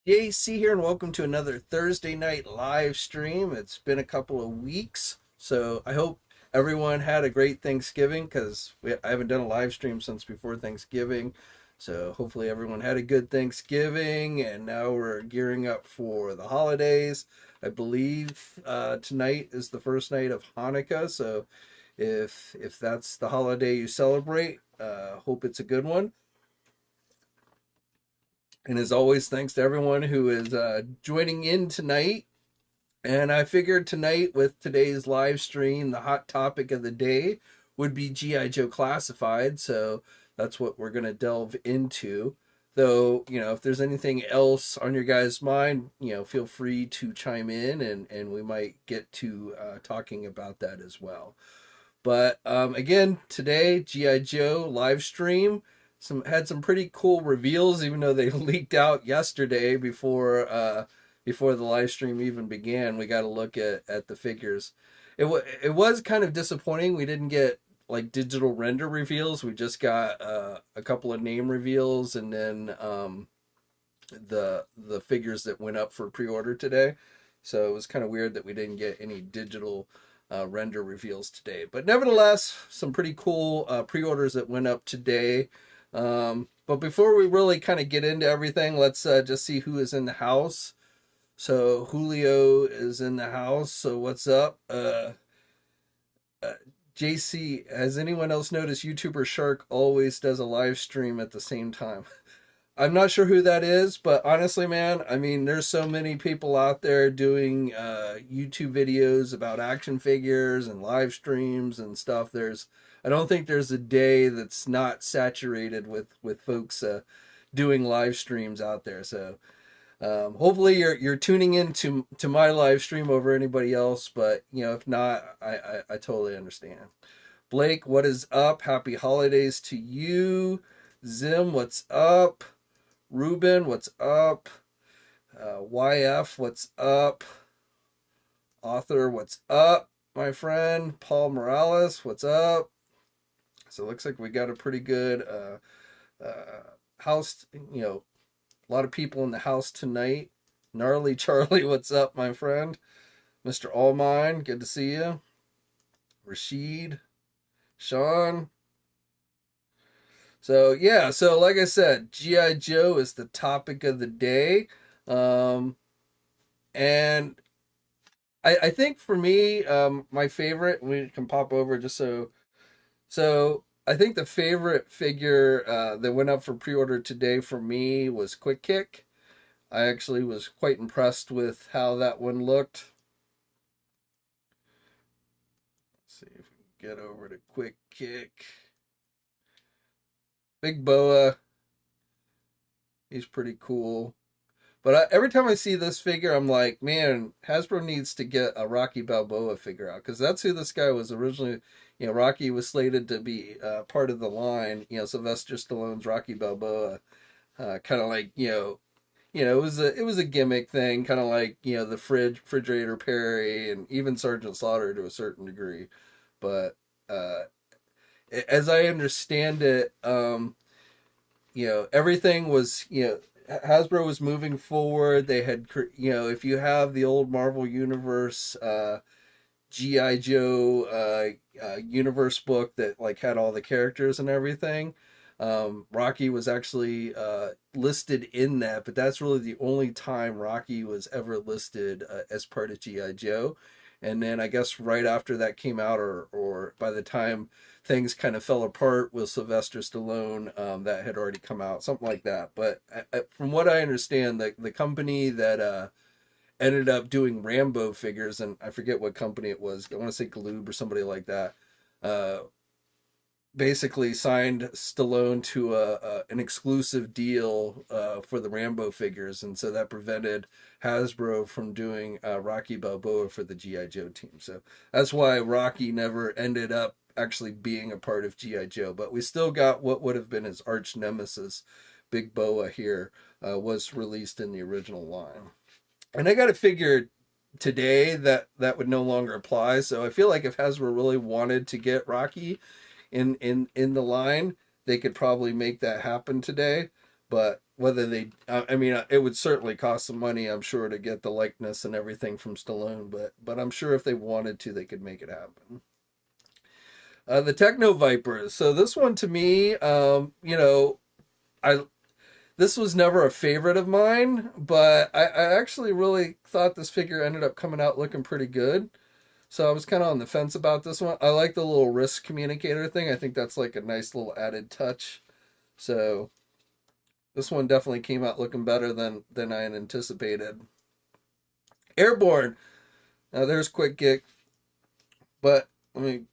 JayC here, and welcome to another Thursday night live stream. It's been a couple of weeks, so I hope everyone had a great Thanksgiving because I haven't done a live stream since before Thanksgiving. So hopefully everyone had a good Thanksgiving, and now we're gearing up for the holidays. I believe tonight is the first night of Hanukkah, so if that's the holiday you celebrate, hope it's a good one. And as always, thanks to everyone who is joining in tonight. And I figured tonight, with today's live stream, the hot topic of the day would be G.I. Joe Classified. So that's what we're going to delve into. Though, if there's anything else on your guys' mind, feel free to chime in and we might get to talking about that as well. But again, today, G.I. Joe live stream had some pretty cool reveals, even though they leaked out yesterday before the live stream even began. We got to look at the figures. It was kind of disappointing. We didn't get like digital render reveals. We just got a couple of name reveals, and then the figures that went up for pre-order today. So it was kind of weird that we didn't get any digital render reveals today. But nevertheless, some pretty cool pre-orders that went up today. But before we really kind of get into everything, let's just see who is in the house. So Julio is in the house. So what's up? JC, has anyone else noticed YouTuber Shark always does a live stream at the same time? I'm not sure who that is, but honestly, man, I mean, there's so many people out there doing YouTube videos about action figures and live streams and stuff. I don't think there's a day that's not saturated with folks doing live streams out there. So hopefully you're tuning in to my live stream over anybody else, but if not, I totally understand. Blake, what is up? Happy holidays to you. Zim, what's up? Ruben, what's up? YF, what's up? Author, what's up? My friend Paul Morales, what's up? So it looks like we got a pretty good house, a lot of people in the house tonight. Gnarly Charlie, what's up, my friend? Mr. Allmine, good to see you. Rashid, Sean. So yeah, so like I said, G.I. Joe is the topic of the day. And I think for me, my favorite, we can pop over just so I think the favorite figure that went up for pre-order today for me was Quick Kick. I actually was quite impressed with how that one looked. Let's see if we can get over to Quick Kick. Big Boa. He's pretty cool. But every time I see this figure, I'm like, man, Hasbro needs to get a Rocky Balboa figure out, because that's who this guy was originally. Rocky was slated to be part of the line. Sylvester Stallone's Rocky Balboa, kind of like it was a gimmick thing, kind of like the refrigerator Perry and even Sergeant Slaughter to a certain degree. But as I understand it, everything was Hasbro was moving forward. They had, if you have the old Marvel Universe G.I. Joe universe book that like had all the characters and everything, Rocky was actually listed in that, but that's really the only time Rocky was ever listed as part of G.I. Joe. And then I guess right after that came out, or by the time things kind of fell apart with Sylvester Stallone, that had already come out, something like that. But from what I understand, the company that ended up doing Rambo figures, and I forget what company it was, I want to say Galoob or somebody like that, uh, basically signed Stallone to an exclusive deal for the Rambo figures, and so that prevented Hasbro from doing Rocky Balboa for the GI Joe team. So that's why Rocky never ended up actually being a part of GI Joe. But we still got what would have been his arch nemesis, Big Boa here, was released in the original line. And I got to figure today that would no longer apply. So I feel like if Hasbro really wanted to get Rocky in the line, they could probably make that happen today. But whether they, I mean, it would certainly cost some money, I'm sure, to get the likeness and everything from Stallone. But I'm sure if they wanted to, they could make it happen. The Techno Vipers. So this one to me, I this was never a favorite of mine, but I actually really thought this figure ended up coming out looking pretty good. So I was kind of on the fence about this one. I like the little wrist communicator thing. I think that's like a nice little added touch. So this one definitely came out looking better than I had anticipated. Airborne. Now there's Quick Kick, but I mean,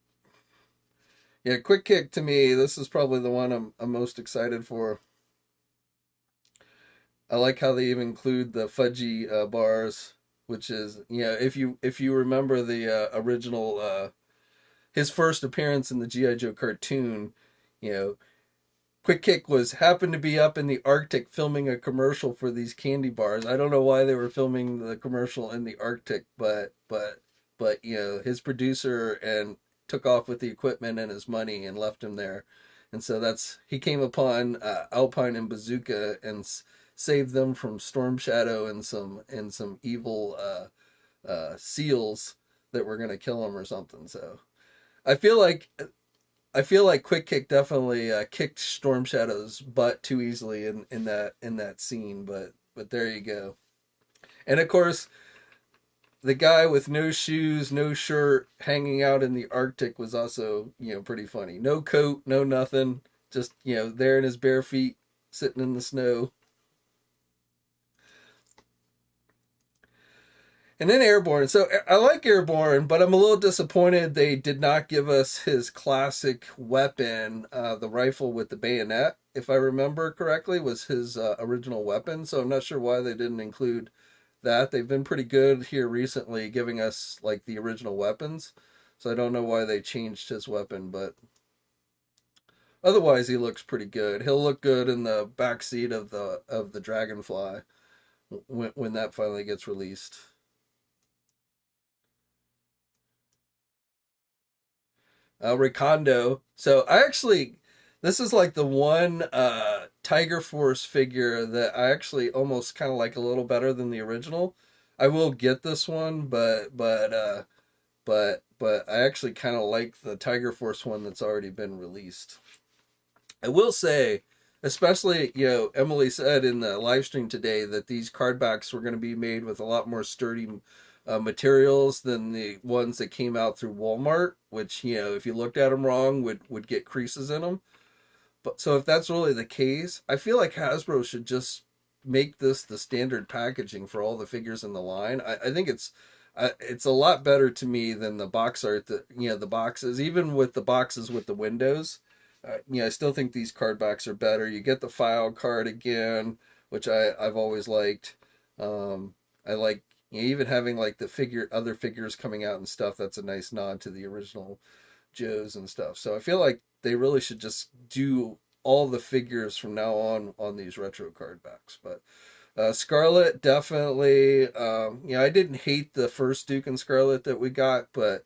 yeah, Quick Kick to me, this is probably the one I'm most excited for. I like how they even include the fudgy bars, which is, if you remember the original his first appearance in the GI Joe cartoon, you know, Quick Kick was happened to be up in the Arctic filming a commercial for these candy bars. I don't know why they were filming the commercial in the Arctic, but his producer and took off with the equipment and his money and left him there. And so he came upon Alpine and Bazooka and saved them from Storm Shadow and some evil seals that were gonna kill him or something. So I feel like I feel like Quick Kick definitely kicked Storm Shadow's butt too easily in that scene, but there you go. And of course, the guy with no shoes, no shirt, hanging out in the Arctic was also pretty funny. No coat, no nothing, just there in his bare feet, sitting in the snow. And then Airborne. So I like Airborne, but I'm a little disappointed they did not give us his classic weapon, the rifle with the bayonet, if I remember correctly, was his original weapon. So I'm not sure why they didn't include that. They've been pretty good here recently giving us like the original weapons. So I don't know why they changed his weapon, but otherwise he looks pretty good. He'll look good in the back seat of the Dragonfly when that finally gets released. Ricondo. So this is like the one Tiger Force figure that I actually almost kind of like a little better than the original. I will get this one, but I actually kind of like the Tiger Force one that's already been released. I will say, especially Emily said in the live stream today that these card backs were going to be made with a lot more sturdy materials than the ones that came out through Walmart, which if you looked at them wrong would get creases in them. But so if that's really the case, I feel like Hasbro should just make this the standard packaging for all the figures in the line. I think it's a lot better to me than the box art that the boxes, even with the boxes with the windows. I still think these card backs are better. You get the file card again, which I've always liked. I like even having like the other figures coming out and stuff. That's a nice nod to the original Joes and stuff. So I feel like they really should just do all the figures from now on these retro card backs. But Scarlet definitely. I didn't hate the first Duke and Scarlet that we got, but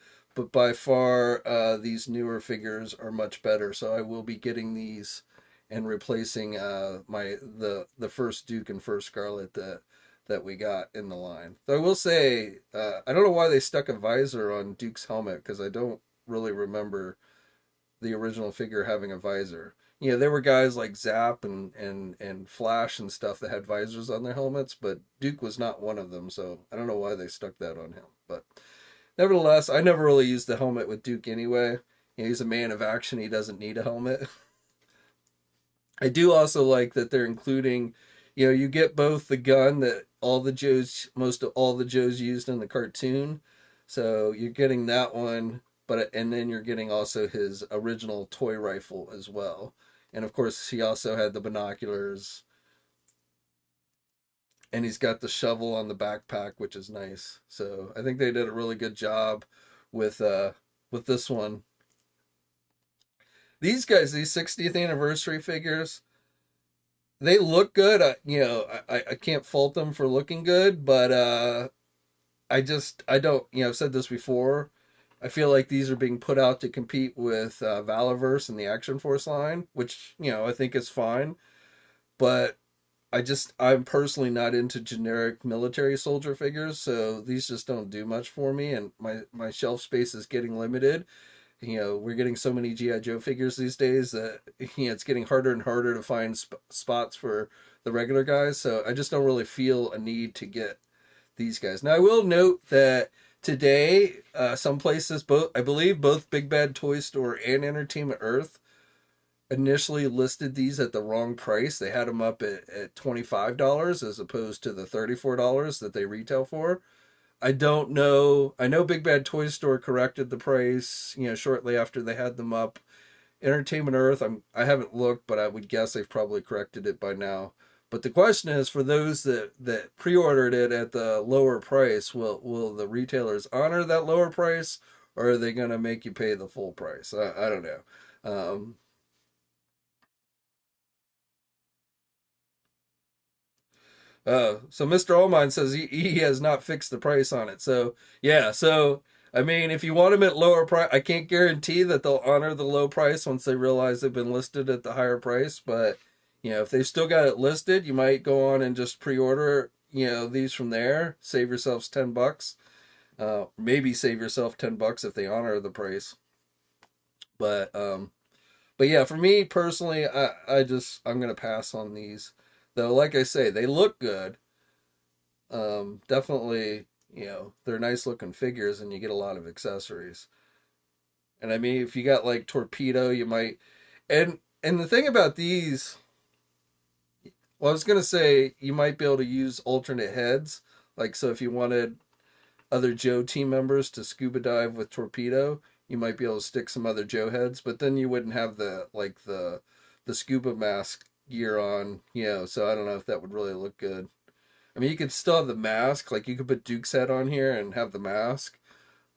by far these newer figures are much better. So I will be getting these and replacing the first Duke and first Scarlet that we got in the line. Though I will say, I don't know why they stuck a visor on Duke's helmet, because I don't really remember the original figure having a visor. There were guys like Zap and Flash and stuff that had visors on their helmets, but Duke was not one of them, so I don't know why they stuck that on him. But nevertheless, I never really used the helmet with Duke anyway. He's a man of action, he doesn't need a helmet. I do also like that they're including, you get both the gun that most of all the Joes used in the cartoon. So you're getting that one, and then you're getting also his original toy rifle as well. And of course, he also had the binoculars, and he's got the shovel on the backpack, which is nice. So I think they did a really good job with this one. These guys, these 60th anniversary figures, they look good. I can't fault them for looking good, but I don't, I've said this before. I feel like these are being put out to compete with Valaverse and the Action Force line, which I think is fine. but I'm personally not into generic military soldier figures, so these just don't do much for me, and my shelf space is getting limited. We're getting so many GI Joe figures these days that it's getting harder and harder to find spots for the regular guys. So I just don't really feel a need to get these guys. Now I will note that today, some places, both I believe both Big Bad Toy Store and Entertainment Earth initially listed these at the wrong price. They had them up at $25 as opposed to the $34 that they retail for. I don't know. I know Big Bad Toy Store corrected the price, shortly after they had them up. Entertainment Earth, I haven't looked, but I would guess they've probably corrected it by now. But the question is, for those that pre-ordered it at the lower price, will the retailers honor that lower price, or are they going to make you pay the full price? I don't know. Um, so Mr. Allmine says he has not fixed the price on it. So yeah, so I mean, if you want them at lower price, I can't guarantee that they'll honor the low price once they realize they've been listed at the higher price. But if they've still got it listed, you might go on and just pre-order, these from there. Save yourselves $10. Maybe save yourself $10 if they honor the price. But yeah, for me personally, I'm gonna pass on these. Though, like I say, they look good. Definitely, they're nice looking figures, and you get a lot of accessories. And I mean, if you got like Torpedo, you might. And the thing about these, well, I was gonna say you might be able to use alternate heads. Like, so if you wanted other Joe team members to scuba dive with Torpedo, you might be able to stick some other Joe heads, but then you wouldn't have the scuba mask gear on, so I don't know if that would really look good. I mean, you could still have the mask, like you could put Duke's head on here and have the mask,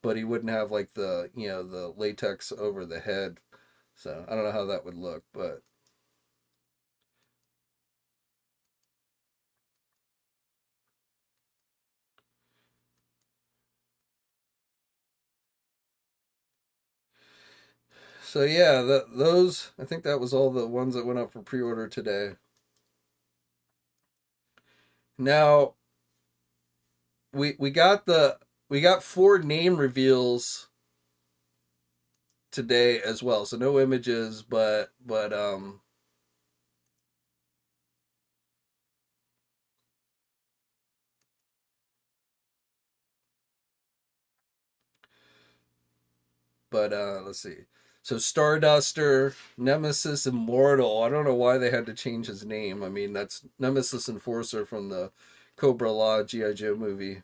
but he wouldn't have like the latex over the head. So I don't know how that would look, but so yeah, those, I think that was all the ones that went up for pre-order today. Now we got four name reveals today as well. So no images, but let's see. So Starduster, Nemesis Immortal. I don't know why they had to change his name. I mean, that's Nemesis Enforcer from the Cobra Law GI Joe movie.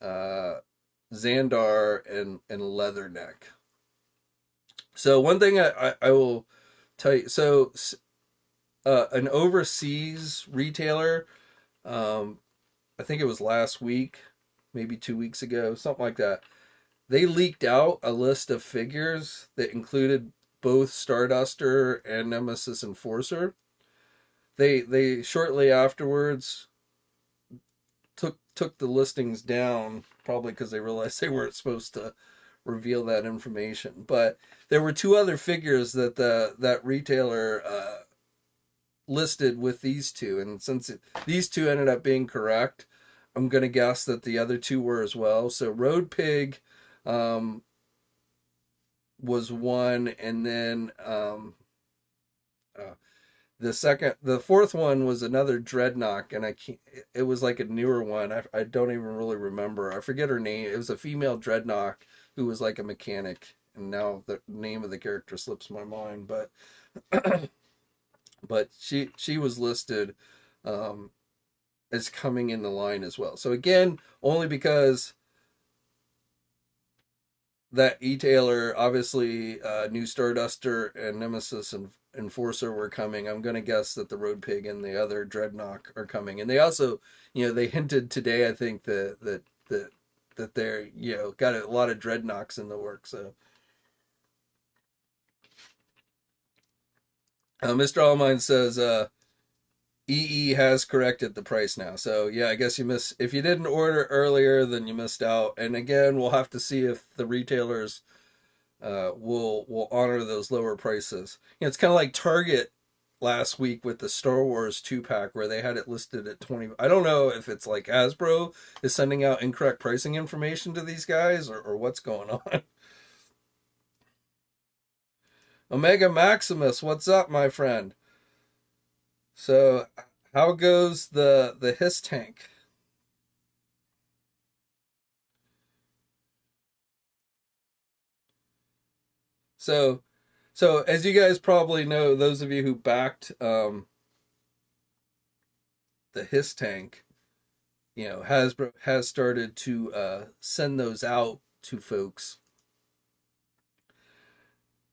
Uh, Xandar and Leatherneck. So one thing I will tell you. So an overseas retailer, um, I think it was last week, maybe 2 weeks ago, something like that. They leaked out a list of figures that included both Starduster and Nemesis Enforcer. They shortly afterwards took the listings down, probably because they realized they weren't supposed to reveal that information. But there were two other figures that that retailer listed with these two, and since these two ended up being correct, I'm gonna guess that the other two were as well. So Road Pig um, was one, and then uh, the fourth one was another Dreadnought, and I can't. It was like a newer one. I don't even really remember. I forget her name. It was a female Dreadnought who was like a mechanic, and now the name of the character slips my mind. But she was listed um, as coming in the line as well. So again, only because that e-tailer obviously knew Starduster and Nemesis and Enforcer were coming. I'm gonna guess that the Road Pig and the other Dreadnought are coming, and they also, they hinted today, I think that they're got a lot of Dreadnoughts in the works. So Mr. Allmine says EE has corrected the price now. So yeah, I guess you missed, if you didn't order earlier, then you missed out. And again, we'll have to see if the retailers will honor those lower prices. It's kind of like Target last week with the Star Wars 2 pack where they had it listed at 20. I don't know if it's like Hasbro is sending out incorrect pricing information to these guys, or what's going on. Omega Maximus, what's up, my friend? So, how goes the Hiss tank? So, so as you guys probably know, those of you who backed the Hiss tank, Hasbro has started to send those out to folks.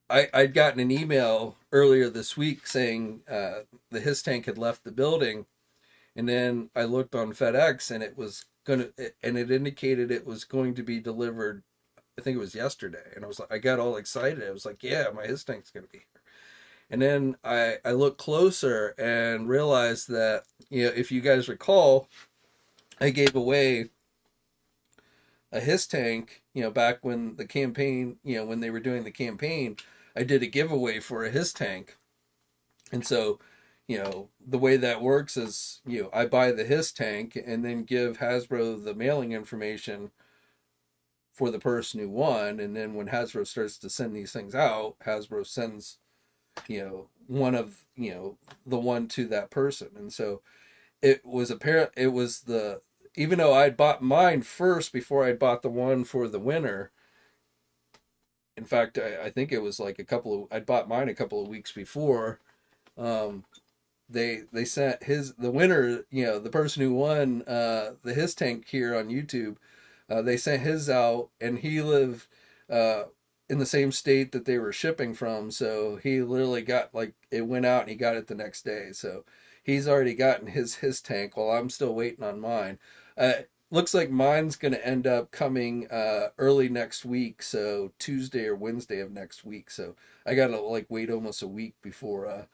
I'd gotten an email earlier this week saying the Hiss tank had left the building, and then I looked on FedEx and it indicated it was going to be delivered. I think it was yesterday, and I got all excited. I was like, yeah, my Hiss tank's gonna be here. And then I looked closer and realized that, if you guys recall, I gave away a Hiss tank, back when the campaign, when they were doing the campaign, I did a giveaway for a Hiss tank. And so, the way that works is, I buy the Hiss tank and then give Hasbro the mailing information for the person who won. And then when Hasbro starts to send these things out, Hasbro sends, one of, the one to that person. And so it was apparent, it was even though I'd bought mine first before I'd bought the one for the winner. In fact, I think it was like I'd bought mine a couple of weeks before. Um, they sent the winner, the person who won the Hiss tank here on YouTube. They sent his out, and he lived in the same state that they were shipping from. So he literally got, like, it went out and he got it the next day. So he's already gotten his tank while I'm still waiting on mine. Looks like mine's going to end up coming early next week, so Tuesday or Wednesday of next week. So I got to like wait almost a week before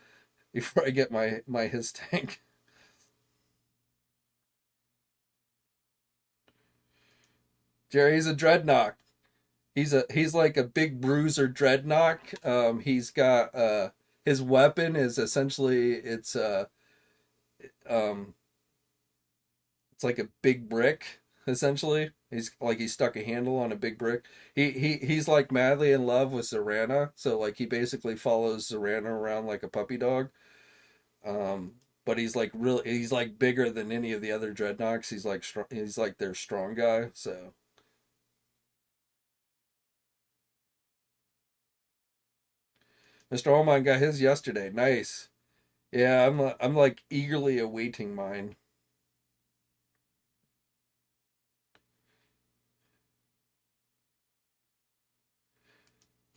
before I get my his tank. Jerry's a dreadnought. He's like a big bruiser dreadnought. He's got his weapon is essentially um it's like a big brick, essentially. He's stuck a handle on a big brick. He's like madly in love with Zorana, so like he basically follows Zorana around like a puppy dog. But he's like bigger than any of the other dreadnoughts. He's like strong, he's like their strong guy. So Mr. Allman got his yesterday. Nice. Yeah, I'm like eagerly awaiting mine.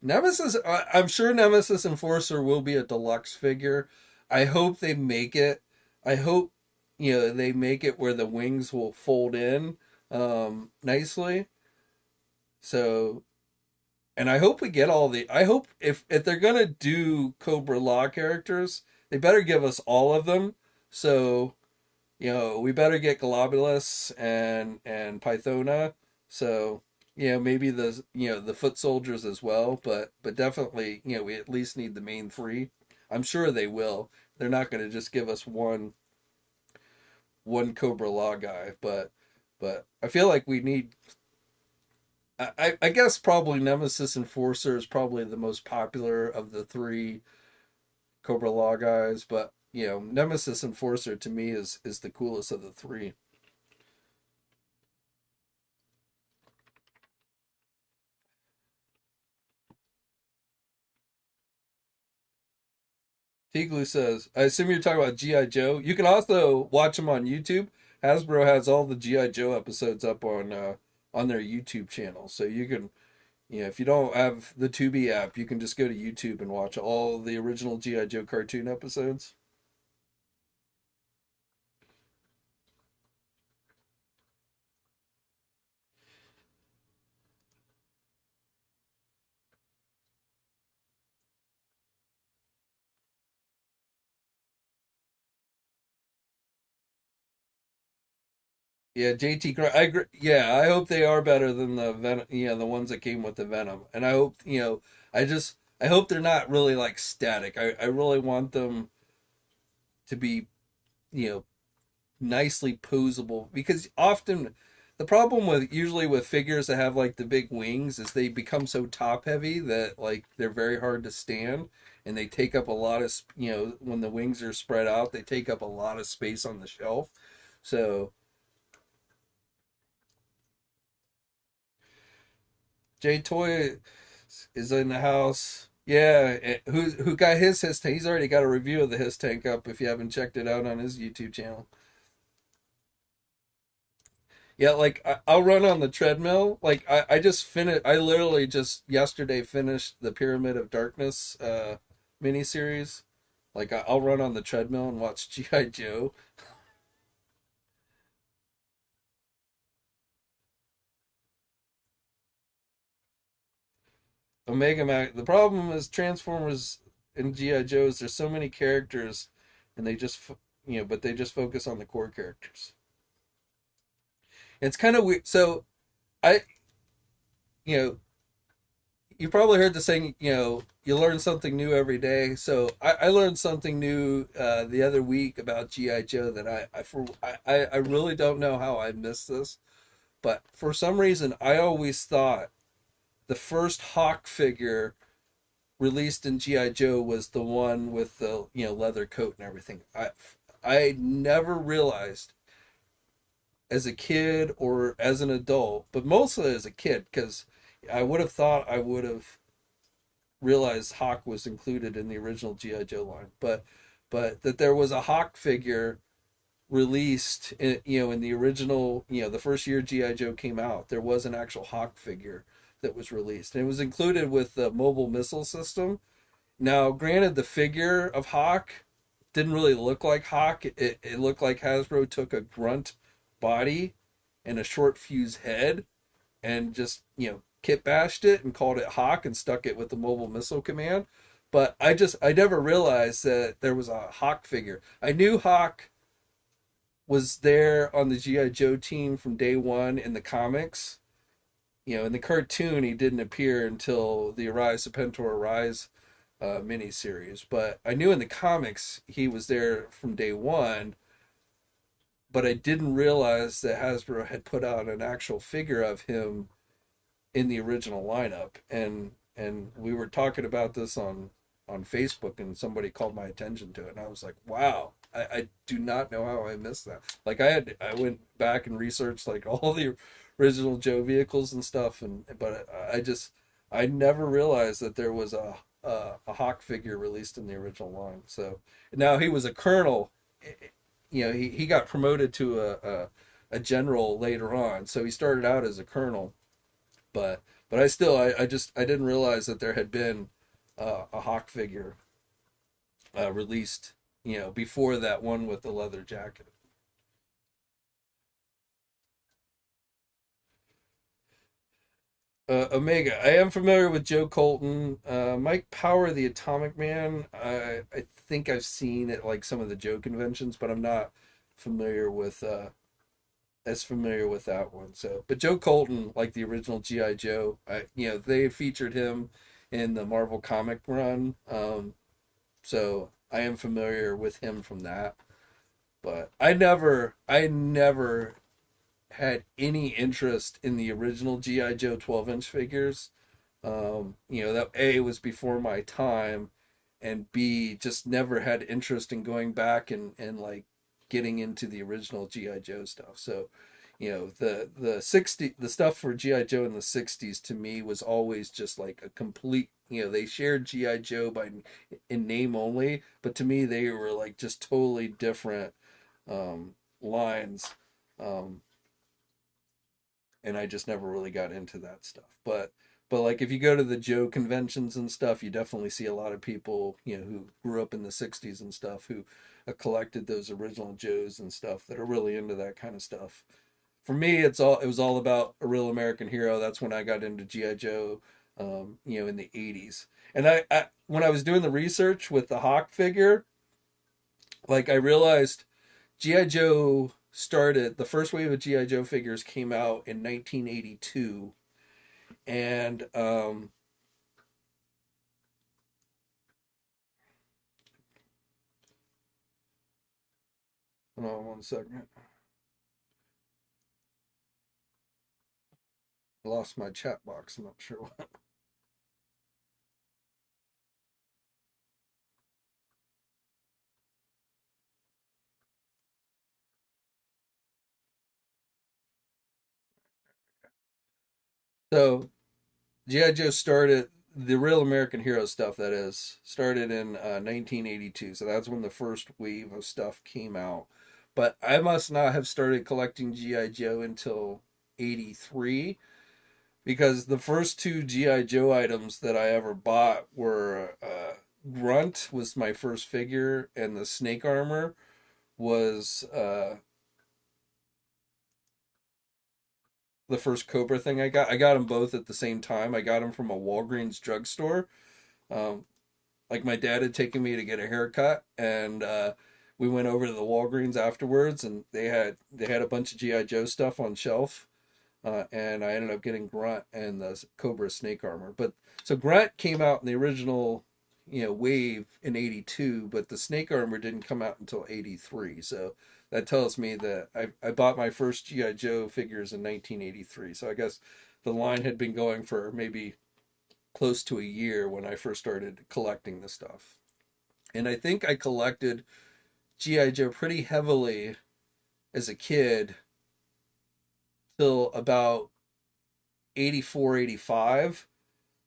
Nemesis, I'm sure Nemesis Enforcer will be a deluxe figure. I hope they make it. I hope, they make it where the wings will fold in nicely. So, and I hope we get I hope if they're gonna do Cobra Law characters, they better give us all of them. So, we better get Globulus and Pythona. So, maybe the foot soldiers as well, but definitely, we at least need the main three. I'm sure they will. They're not going to just give us one Cobra Law guy, but I feel like we need. I guess probably Nemesis Enforcer is probably the most popular of the three Cobra Law guys, but Nemesis Enforcer to me is the coolest of the three. Tiglu says, I assume you're talking about G.I. Joe. You can also watch them on YouTube. Hasbro has all the G.I. Joe episodes up on their YouTube channel. So you can, if you don't have the Tubi app, you can just go to YouTube and watch all the original G.I. Joe cartoon episodes. Yeah, JT. I agree. Yeah, I hope they are better than the Venom. The ones that came with the Venom. And I hope I hope they're not really like static. I really want them. to be, you know, nicely posable, because often the problem with usually with figures that have like the big wings is they become so top heavy that like they're very hard to stand, and they take up a lot of, you know, when the wings are spread out they take up a lot of space on the shelf. So Jay Toy is in the house. Yeah, who got his tank? He's already got a review of the his tank up if you haven't checked it out on his YouTube channel. Yeah, like I'll run on the treadmill. Like I just finished. I literally just yesterday finished the Pyramid of Darkness miniseries. Like I'll run on the treadmill and watch GI Joe. Omega Max. The problem is Transformers and GI Joes. There's so many characters, and they just you know, but they just focus on the core characters. It's kind of weird. So I, you know, you probably heard the saying, you know, you learn something new every day. So I learned something new the other week about GI Joe that I really don't know how I missed this, but for some reason I always thought the first Hawk figure released in GI Joe was the one with the, you know, leather coat and everything. I never realized as a kid or as an adult, but mostly as a kid, because I would have thought I would have realized Hawk was included in the original GI Joe line, but that there was a Hawk figure released in, you know, in the original, you know, the first year GI Joe came out, there was an actual Hawk figure that was released, and it was included with the mobile missile system. Now, granted, the figure of Hawk didn't really look like Hawk. It looked like Hasbro took a grunt body and a short fuse head and just, you know, kit bashed it and called it Hawk and stuck it with the mobile missile command. But I never realized that there was a Hawk figure. I knew Hawk was there on the GI Joe team from day one in the comics. You know, in the cartoon he didn't appear until the Arise Serpentor Arise miniseries, but I knew in the comics he was there from day one. But I didn't realize that Hasbro had put out an actual figure of him in the original lineup, and we were talking about this on Facebook, and somebody called my attention to it, and I was like, wow, I do not know how I missed that. Like I went back and researched like all the original Joe vehicles and stuff, and but I never realized that there was a Hawk figure released in the original line. So now he was a colonel. You know, he got promoted to a general later on, so he started out as a colonel, but I still I didn't realize that there had been a Hawk figure released, you know, before that one with the leather jacket. Omega. I am familiar with Joe Colton. Mike Power, the Atomic Man. I think I've seen at like some of the Joe conventions, but I'm not familiar with as familiar with that one. So, but Joe Colton, like the original GI Joe, you know, they featured him in the Marvel comic run. So I am familiar with him from that. But I never had any interest in the original GI Joe 12-inch figures. You know, that A was before my time, and B just never had interest in going back and like getting into the original GI Joe stuff. So, you know, the stuff for GI Joe in the 60s to me was always just like a complete, you know, they shared GI Joe by in name only, but to me they were like just totally different lines. Um, and I just never really got into that stuff. But like if you go to the Joe conventions and stuff, you definitely see a lot of people, you know, who grew up in the 60s and stuff who collected those original Joes and stuff that are really into that kind of stuff. For me, it was all about a real American hero. That's when I got into GI Joe, you know, in the 80s. And I when I was doing the research with the Hawk figure, like I realized GI Joe started, the first wave of GI Joe figures came out in 1982, and Hold on 1 second. I lost my chat box. I'm not sure what. So GI Joe started the real American Hero stuff. That is started in 1982. So that's when the first wave of stuff came out. But I must not have started collecting GI Joe until '83 because the first two GI Joe items that I ever bought were Grunt was my first figure, and the Snake Armor was the first Cobra thing I got. I got them both at the same time. I got them from a Walgreens drugstore. Um, like my dad had taken me to get a haircut, and we went over to the Walgreens afterwards, and they had a bunch of GI Joe stuff on shelf. And I ended up getting Grunt and the Cobra Snake Armor. But so Grunt came out in the original, wave in '82, but the Snake Armor didn't come out until '83. So that tells me that I bought my first GI Joe figures in 1983. So I guess the line had been going for maybe close to a year when I first started collecting the stuff. And I think I collected GI Joe pretty heavily as a kid till about 84, 85.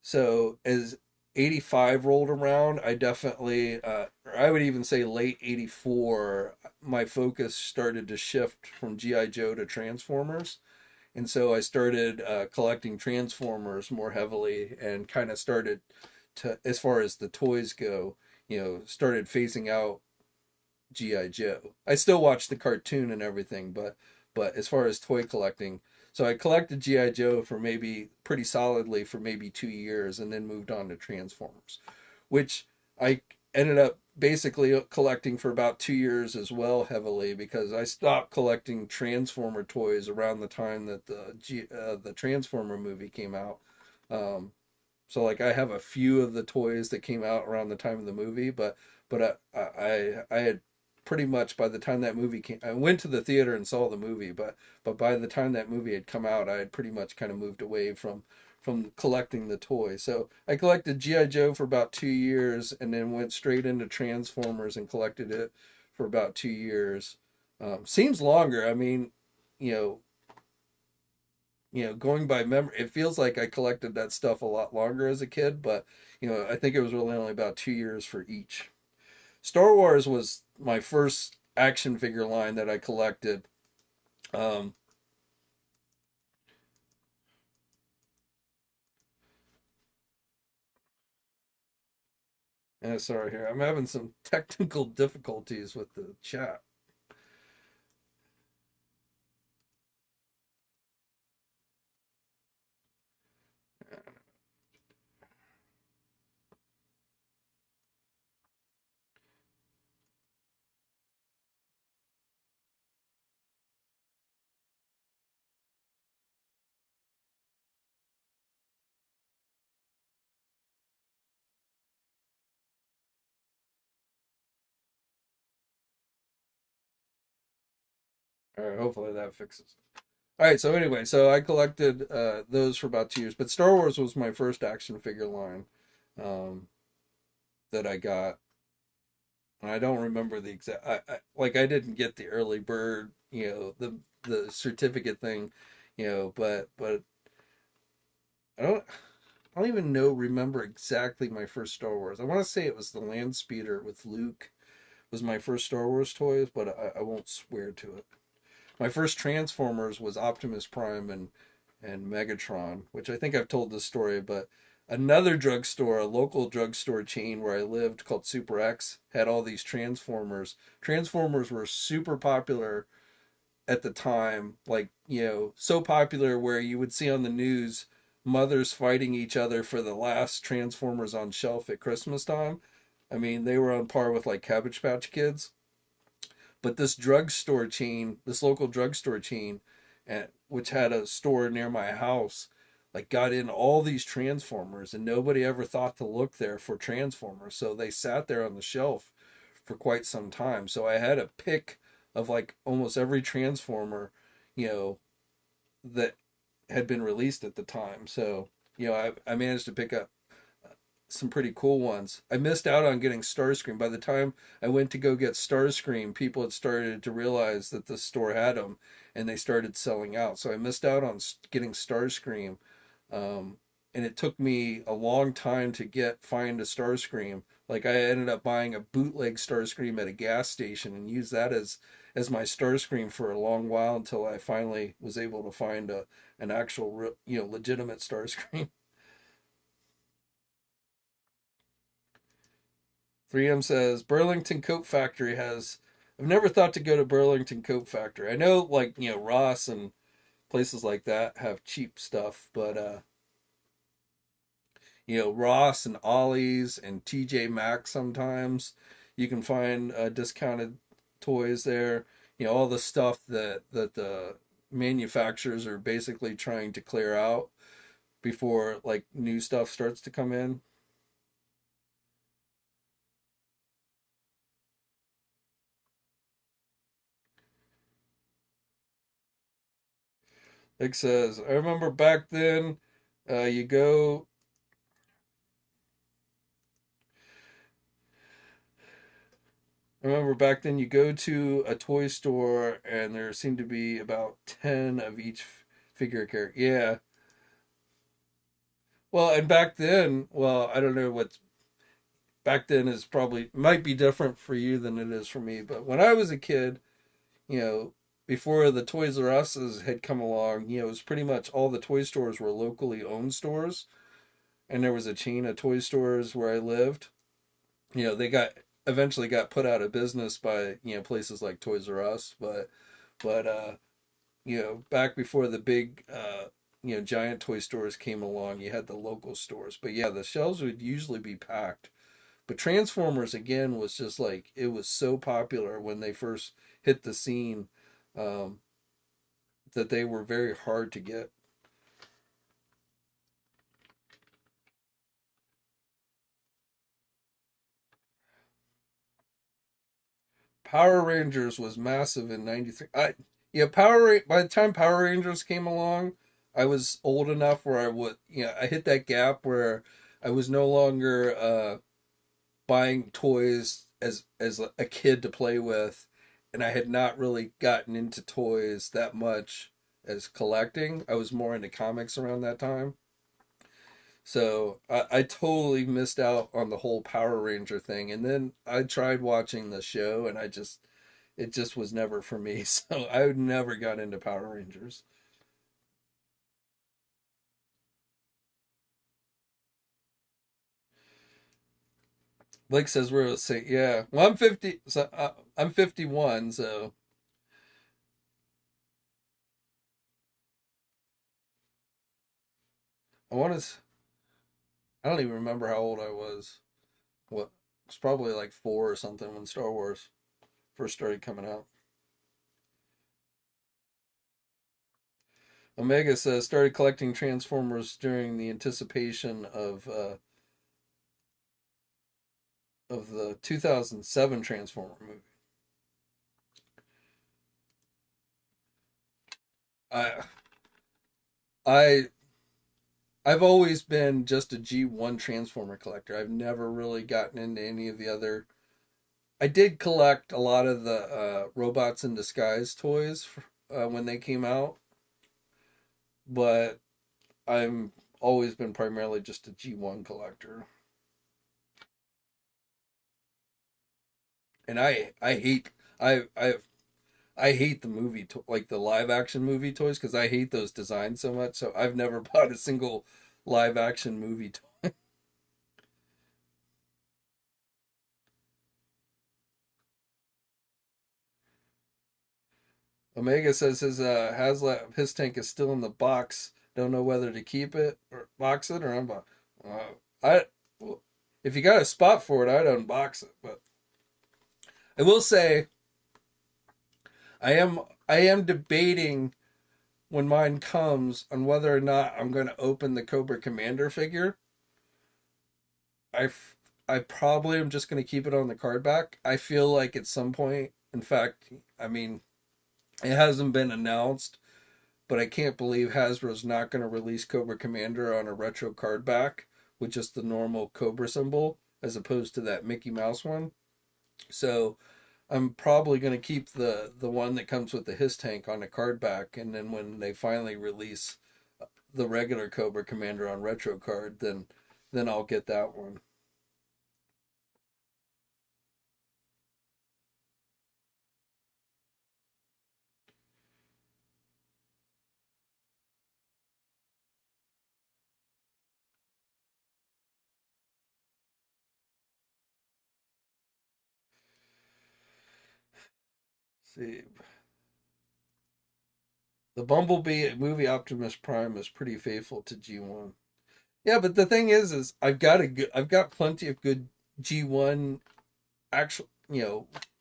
So as 85 rolled around, I definitely, or I would even say late 84, my focus started to shift from GI Joe to Transformers. And so I started collecting Transformers more heavily, and kind of started to, as far as the toys go, started phasing out GI Joe. I still watch the cartoon and everything, but as far as toy collecting, so I collected GI Joe for maybe pretty solidly for maybe 2 years, and then moved on to Transformers, which I ended up basically collecting for about 2 years as well, heavily, because I stopped collecting Transformer toys around the time that the Transformer movie came out. Um, so like I have a few of the toys that came out around the time of the movie, but I had pretty much, by the time that movie came, I went to the theater and saw the movie, but by the time that movie had come out, I had pretty much kind of moved away from collecting the toys. So I collected GI Joe for about 2 years, and then went straight into Transformers and collected it for about 2 years. Seems longer. I mean, you know, going by memory, it feels like I collected that stuff a lot longer as a kid, but I think it was really only about 2 years for each. Star Wars was my first action figure line that I collected. Um, Sorry here, I'm having some technical difficulties with the chat. All right, hopefully that fixes it. All right, so anyway, so I collected those for about 2 years, but Star Wars was my first action figure line um, that I got. And I don't remember the exact. Like I didn't get the early bird, the certificate thing, but I don't. I don't even remember exactly my first Star Wars. I want to say it was the Land Speeder with Luke was my first Star Wars toys, but I won't swear to it. My first Transformers was Optimus Prime and Megatron, which I think I've told this story, but another drugstore, a local drugstore chain where I lived called Super X, had all these Transformers. Transformers were super popular at the time, like, so popular where you would see on the news mothers fighting each other for the last Transformers on shelf at Christmas time. I mean, they were on par with like Cabbage Patch Kids. But this local drugstore chain, which had a store near my house, like got in all these Transformers, and nobody ever thought to look there for Transformers. So they sat there on the shelf for quite some time. So I had to pick of like almost every Transformer, you know, that had been released at the time. So, I managed to pick up some pretty cool ones. I missed out on getting Starscream. By the time I went to go get Starscream, people had started to realize that the store had them, and they started selling out. So I missed out on getting Starscream, um, and it took me a long time to find a Starscream. Like I ended up buying a bootleg Starscream at a gas station and used that as my Starscream for a long while until I finally was able to find an actual legitimate Starscream. 3M says Burlington Coat Factory has. I've never thought to go to Burlington Coat Factory. I know, like, Ross and places like that have cheap stuff, but Ross and Ollie's and TJ Maxx sometimes you can find discounted toys there. All the stuff that the manufacturers are basically trying to clear out before like new stuff starts to come in. Like says, I remember back then, you go. I remember back then you go to a toy store and there seemed to be about 10 of each figure character. Yeah. Well, and back then, well, I don't know what back then is probably might be different for you than it is for me, but when I was a kid, you know, before the Toys R Us's had come along, it was pretty much all the toy stores were locally owned stores, and there was a chain of toy stores where I lived. They got eventually got put out of business by places like Toys R Us, but back before the big giant toy stores came along, you had the local stores. But yeah, the shelves would usually be packed. But Transformers again was just like it was so popular when they first hit the scene, um, that they were very hard to get. Power Rangers was massive in '93. By the time Power Rangers came along, I was old enough where I hit that gap where I was no longer buying toys as a kid to play with, and I had not really gotten into toys that much as collecting. I was more into comics around that time. So I totally missed out on the whole Power Ranger thing. And then I tried watching the show and it just was never for me. So I never got into Power Rangers. Blake says we're the same. Yeah. Well, I'm 50. So I'm 51. So I want to. I don't even remember how old I was. What? It was probably like 4 or something when Star Wars first started coming out. Omega says started collecting Transformers during the anticipation of the 2007 Transformer movie. I I I've always been just a G1 Transformer collector. I've never really gotten into any of the other. I did collect a lot of the Robots in Disguise toys when they came out, but I've always been primarily just a G1 collector. And I hate I hate the like the live action movie toys because I hate those designs so much. So I've never bought a single live action movie toy. Omega says his tank is still in the box. Don't know whether to keep it or box it or unbox. I well, if you got a spot for it, I'd unbox it. But I will say I am I am debating when mine comes on whether or not I'm going to open the Cobra Commander figure. I I probably am just going to keep it on the card back. I feel like at some point In fact, I mean, it hasn't been announced, but I can't believe Hasbro's not going to release Cobra Commander on a retro card back with just the normal Cobra symbol as opposed to that Mickey Mouse one. So I'm probably going to keep the one that comes with the His tank on the card back, and then when they finally release the regular Cobra Commander on retro card, then I'll get that one. See, the Bumblebee movie Optimus Prime is pretty faithful to G1. Yeah, but the thing is I've got plenty of good G1 actual.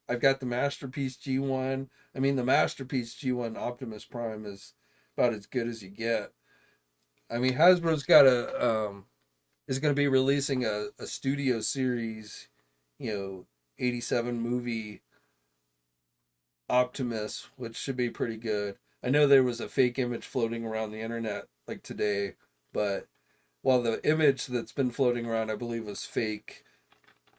I've got the Masterpiece G1. I mean, the Masterpiece G1 Optimus Prime is about as good as you get. I mean, Hasbro's got a is going to be releasing a studio series, 87 movie Optimus, which should be pretty good. I know there was a fake image floating around the internet like today, but while the image that's been floating around, I believe, was fake,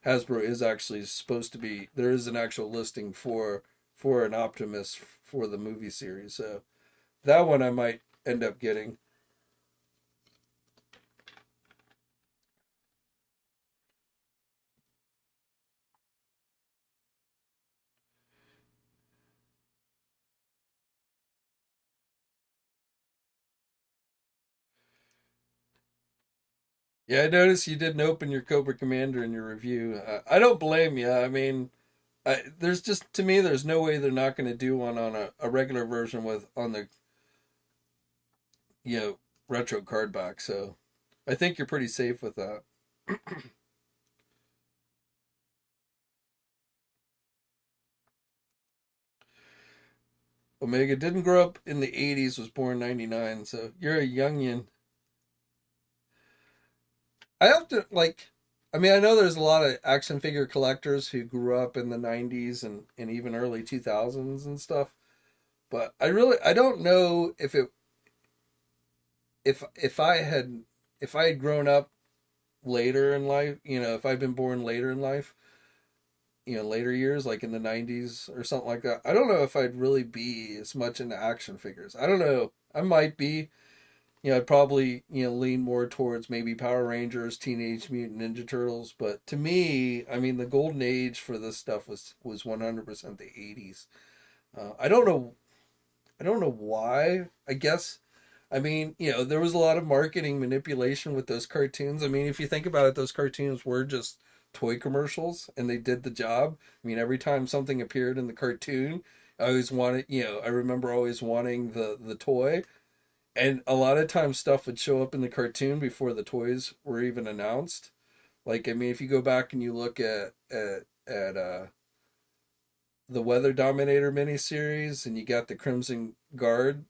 Hasbro is actually supposed to be. There is an actual listing for an Optimus for the movie series, so that one I might end up getting. Yeah, I noticed you didn't open your Cobra Commander in your review. I don't blame you. I mean, there's just to me, there's no way they're not going to do one on a regular version with on the you know retro card back. So I think you're pretty safe with that. Omega didn't grow up in the '80s, was born '99, so you're a youngin. I have to like. I mean, I know there's a lot of action figure collectors who grew up in the '90s and even early 2000s and stuff. But I don't know if if I had grown up later in life, if I'd been born later in life, later years, like in the '90s or something like that. I don't know if I'd really be as much into action figures. I don't know. I might be. I'd probably lean more towards maybe Power Rangers, Teenage Mutant Ninja Turtles. But to me, I mean, the golden age for this stuff was 100% the '80s. I don't know. I don't know why. I guess. I mean, there was a lot of marketing manipulation with those cartoons. I mean, if you think about it, those cartoons were just toy commercials and they did the job. I mean, every time something appeared in the cartoon, I always wanted, I remember always wanting the toy. And a lot of times stuff would show up in the cartoon before the toys were even announced. Like, I mean, if you go back and you look at the Weather Dominator miniseries and you got the Crimson Guard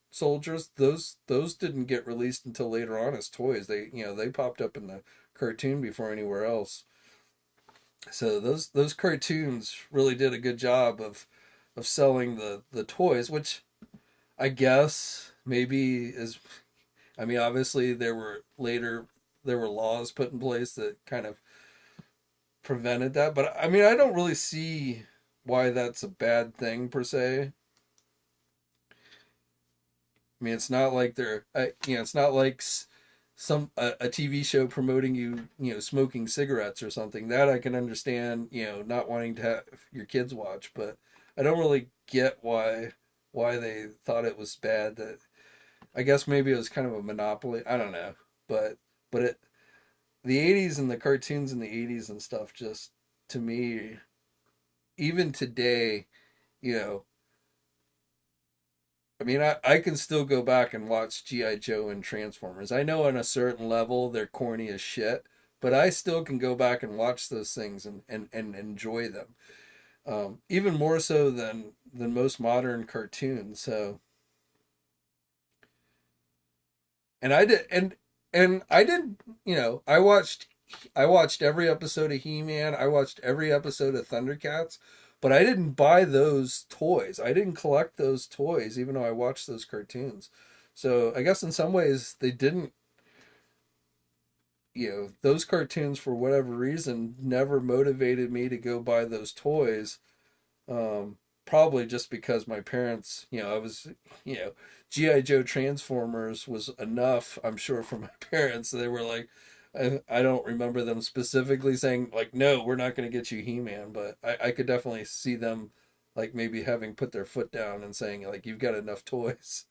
soldiers, those didn't get released until later on as toys. They popped up in the cartoon before anywhere else. So those cartoons really did a good job of selling the toys, which I guess maybe is. I mean, obviously there were laws put in place that kind of prevented that, but I mean, I don't really see why that's a bad thing per se. I mean, it's not like it's not like some a TV show promoting smoking cigarettes or something. That I can understand, not wanting to have your kids watch, but I don't really get why they thought it was bad. That I guess maybe it was kind of a monopoly. I don't know, but the '80s and the cartoons in the '80s and stuff just to me, even today, you know, I mean, I can still go back and watch G.I. Joe and Transformers. I know on a certain level they're corny as shit, but I still can go back and watch those things and enjoy them. Even more so than most modern cartoons. So, and I did, and I did, I watched every episode of He-Man. I watched every episode of Thundercats, But I didn't buy those toys. I didn't collect those toys, even though I watched those cartoons. So I guess in some ways they didn't, those cartoons for whatever reason never motivated me to go buy those toys. Probably just because my parents, I was, you know, GI Joe Transformers was enough, I'm sure, for my parents. They were like, I don't remember them specifically saying like, no, we're not going to get you He-Man, but I could definitely see them like maybe having put their foot down and saying like, you've got enough toys.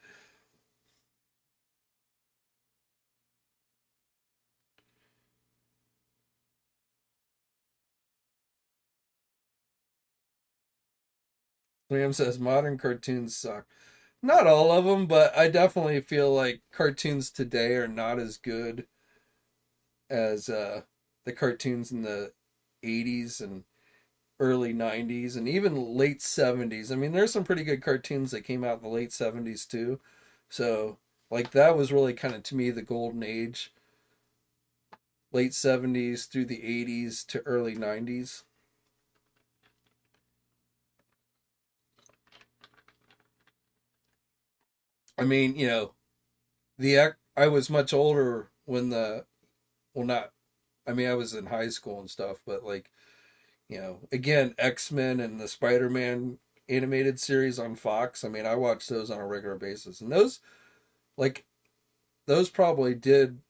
Liam says modern cartoons suck. Not all of them, but I definitely feel like cartoons today are not as good as the cartoons in the 80s and early 90s and even late 70s. I mean, there's some pretty good cartoons that came out in the late 70s too. So, like, that was really kind of to me the golden age, late 70s through the 80s to early 90s. I mean, I was much older when well, not, I mean, I was in high school and stuff, but like, again, X-Men and the Spider-Man animated series on Fox. I mean, I watched those on a regular basis. And like, those probably did,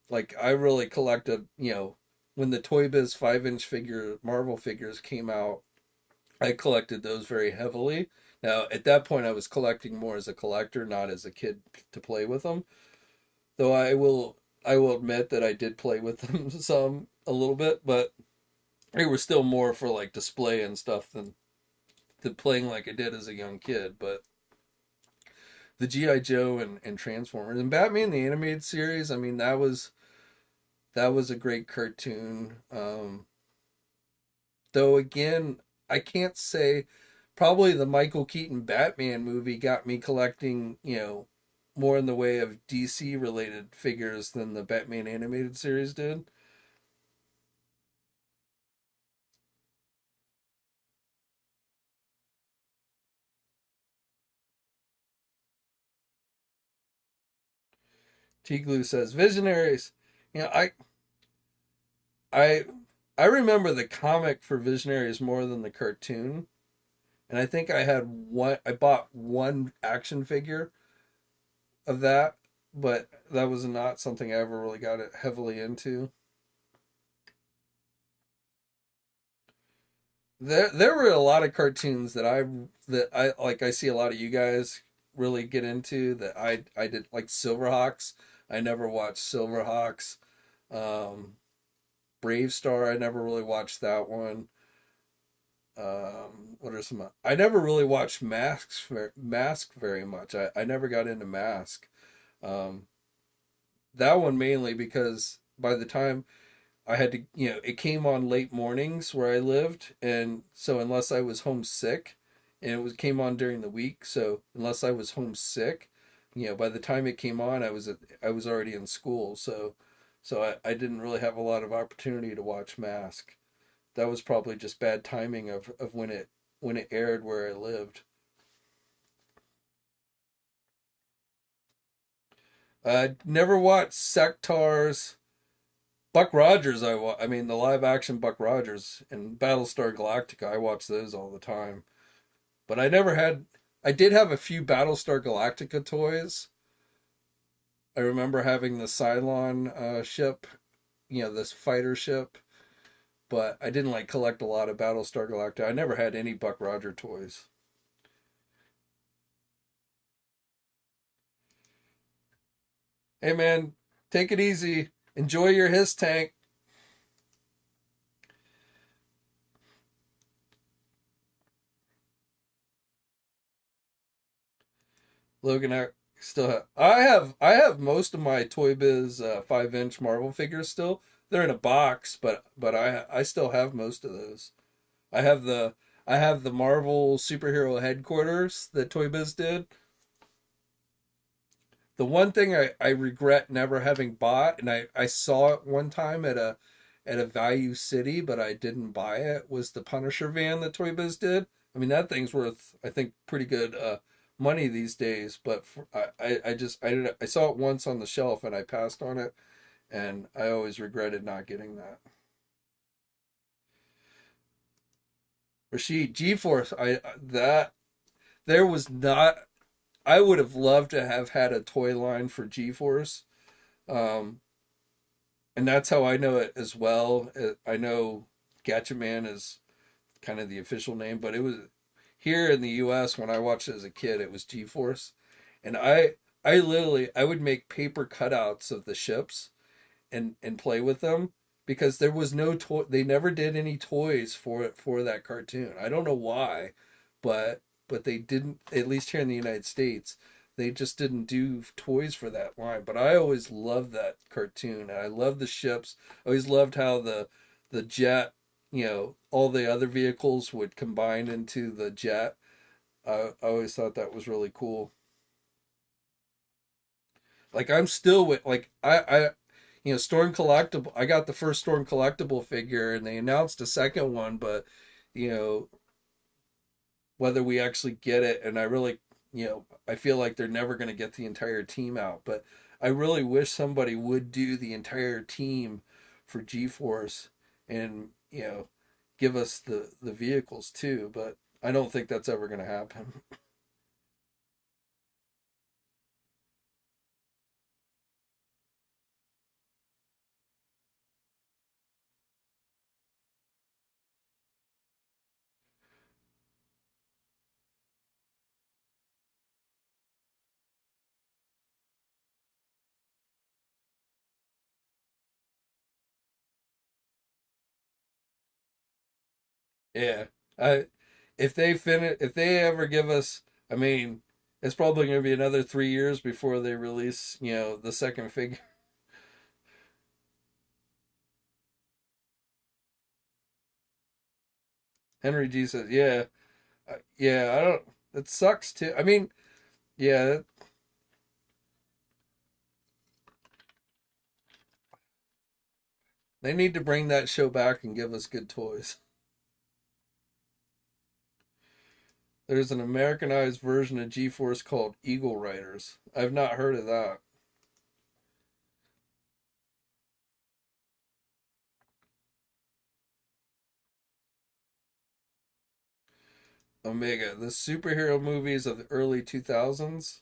like, I really collected, when the Toy Biz 5-inch figure, Marvel figures came out, I collected those very heavily. Now, at that point, I was collecting more as a collector, not as a kid to play with them. Though I will admit that I did play with them some a little bit, but they were still more for like display and stuff than playing like I did as a young kid. But the GI Joe and Transformers and Batman the animated series, I mean that was a great cartoon. Though again, I can't say, probably the Michael Keaton Batman movie got me collecting, more in the way of DC related figures than the Batman animated series did. T Glue says Visionaries. You know, I I remember the comic for Visionaries more than the cartoon. And I think I bought one action figure of that, but that was not something I ever really got it heavily into. There were a lot of cartoons that I like, I see a lot of you guys really get into that I did, like Silverhawks. I never watched Silverhawks. Um Brave Star, I never really watched that one. What are some? I never really watched Mask very much. I never got into Mask. Um, that one mainly because by the time I had to, it came on late mornings where I lived, and so unless I was homesick, and came on during the week, so unless I was homesick, by the time it came on, I was already in school, so I didn't really have a lot of opportunity to watch Mask. That was probably just bad timing of when it aired where I lived. I never watched Sectars. Buck Rogers, I mean the live action Buck Rogers and Battlestar Galactica. I watch those all the time. But I never had. I did have a few Battlestar Galactica toys. I remember having the Cylon ship, this fighter ship. But I didn't like collect a lot of Battlestar Galactica. I never had any Buck Roger toys. Hey man, take it easy. Enjoy your his tank. Logan, I still have. I have most of my Toy Biz 5-inch Marvel figures still. They're in a box, but I still have most of those. I have the I have the Marvel superhero headquarters that Toy Biz did. The one thing I regret never having bought, and I saw it one time at a Value City, but I didn't buy it, was the Punisher van that Toy Biz did. I mean, that thing's worth, I think, pretty good money these days. But I saw it once on the shelf and I passed on it, and I always regretted not getting that. Rashid, G-Force, I that there was not. I would have loved to have had a toy line for G-Force. Um, and that's how I know it as well. I know Gatchaman is kind of the official name, but it was here in the U.S. when I watched it as a kid. It was G-Force, and I literally I would make paper cutouts of the ships and play with them because there was no toy. They never did any toys for that cartoon. I don't know why, but they didn't. At least here in the United States, they just didn't do toys for that line. But I always loved that cartoon. And I loved the ships. I always loved how the jet, all the other vehicles would combine into the jet. I always thought that was really cool. Like I'm still with like Storm collectible. I got the first Storm collectible figure, and they announced a second one, but you know whether we actually get it, and I really, I feel like they're never going to get the entire team out, but I really wish somebody would do the entire team for G-Force and give us the vehicles too, but I don't think that's ever going to happen. Yeah, I if they ever give us, I mean, it's probably going to be another 3 years before they release, the second figure. Henry G says, yeah, yeah, I don't. It sucks too. I mean, yeah, they need to bring that show back and give us good toys. There's an Americanized version of G-Force called Eagle Riders. I've not heard of that. 'Omega, the superhero movies of the early 2000s.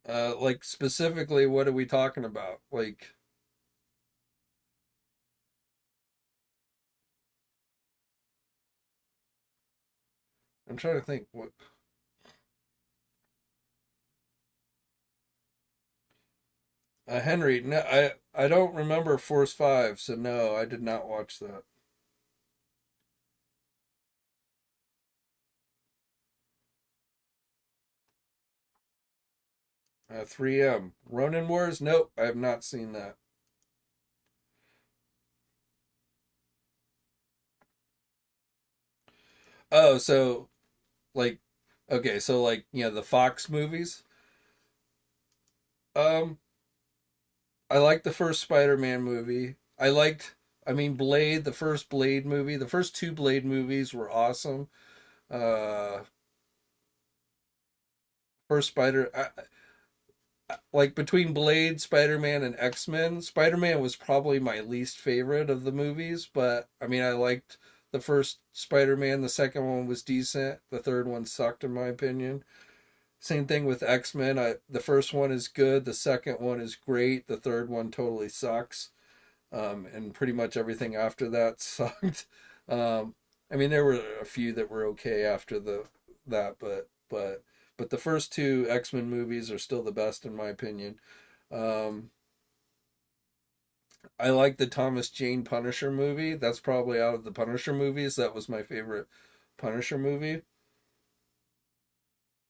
Like specifically, what are we talking about? Like, I'm trying to think. What Henry? No, I don't remember Force Five, so no, I did not watch that. 3M Ronin Wars. Nope, I have not seen that. Oh, so like, okay, so like the Fox movies. Um, I liked the first Spider-Man movie. I mean, Blade, the first Blade movie. The first two Blade movies were awesome. Uh, first like between Blade, Spider-Man, and X-Men, Spider-Man was probably my least favorite of the movies, but I mean, I liked the first Spider-Man. The second one was decent. The third one sucked, in my opinion. Same thing with X-Men. The first one is good. The second one is great. The third one totally sucks. And pretty much everything after that sucked. I mean, there were a few that were okay after that, but the first two X Men movies are still the best in my opinion. Um, I like the Thomas Jane Punisher movie. That's probably out of the Punisher movies. That was my favorite Punisher movie.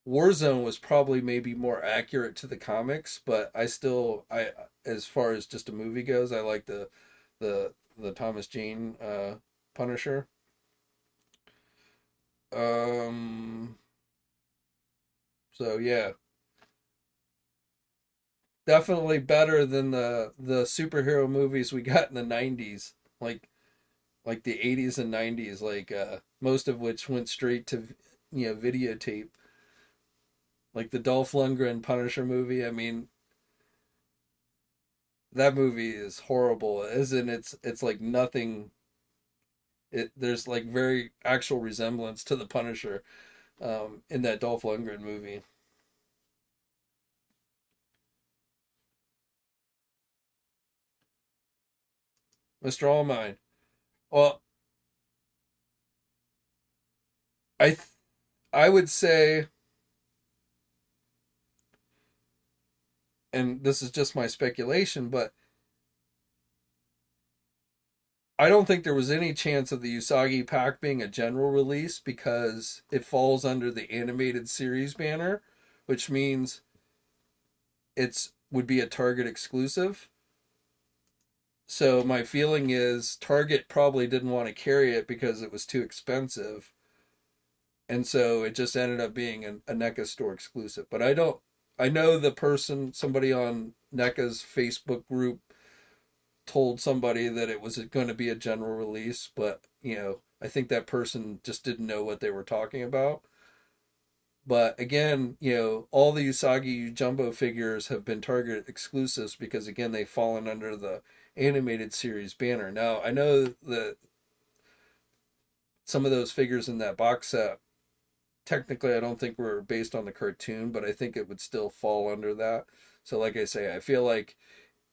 Warzone was probably maybe more accurate to the comics, but I as far as just a movie goes, I like the Thomas Jane Punisher. Um so yeah. definitely better than the superhero movies we got in the 90s, like like the 80s and 90s, like most of which went straight to videotape, like the Dolph Lundgren Punisher movie. I mean, that movie is horrible, isn't it's like nothing. There's like very actual resemblance to the Punisher in that Dolph Lundgren movie. Mr. Allmine. Well, I th- I would say, and this is just my speculation, but I don't think there was any chance of the Usagi pack being a general release because it falls under the animated series banner, which means it's would be a Target exclusive. So my feeling is Target probably didn't want to carry it because it was too expensive, and so it just ended up being a NECA store exclusive. But I don't. I know the person, somebody on NECA's Facebook group, told somebody that it was going to be a general release, but I think that person just didn't know what they were talking about. But again, all the Usagi Jumbo figures have been Target exclusives because again they've fallen under the animated series banner. Now I know that some of those figures in that box set, technically I don't think were based on the cartoon, but I think it would still fall under that. So like I say, I feel like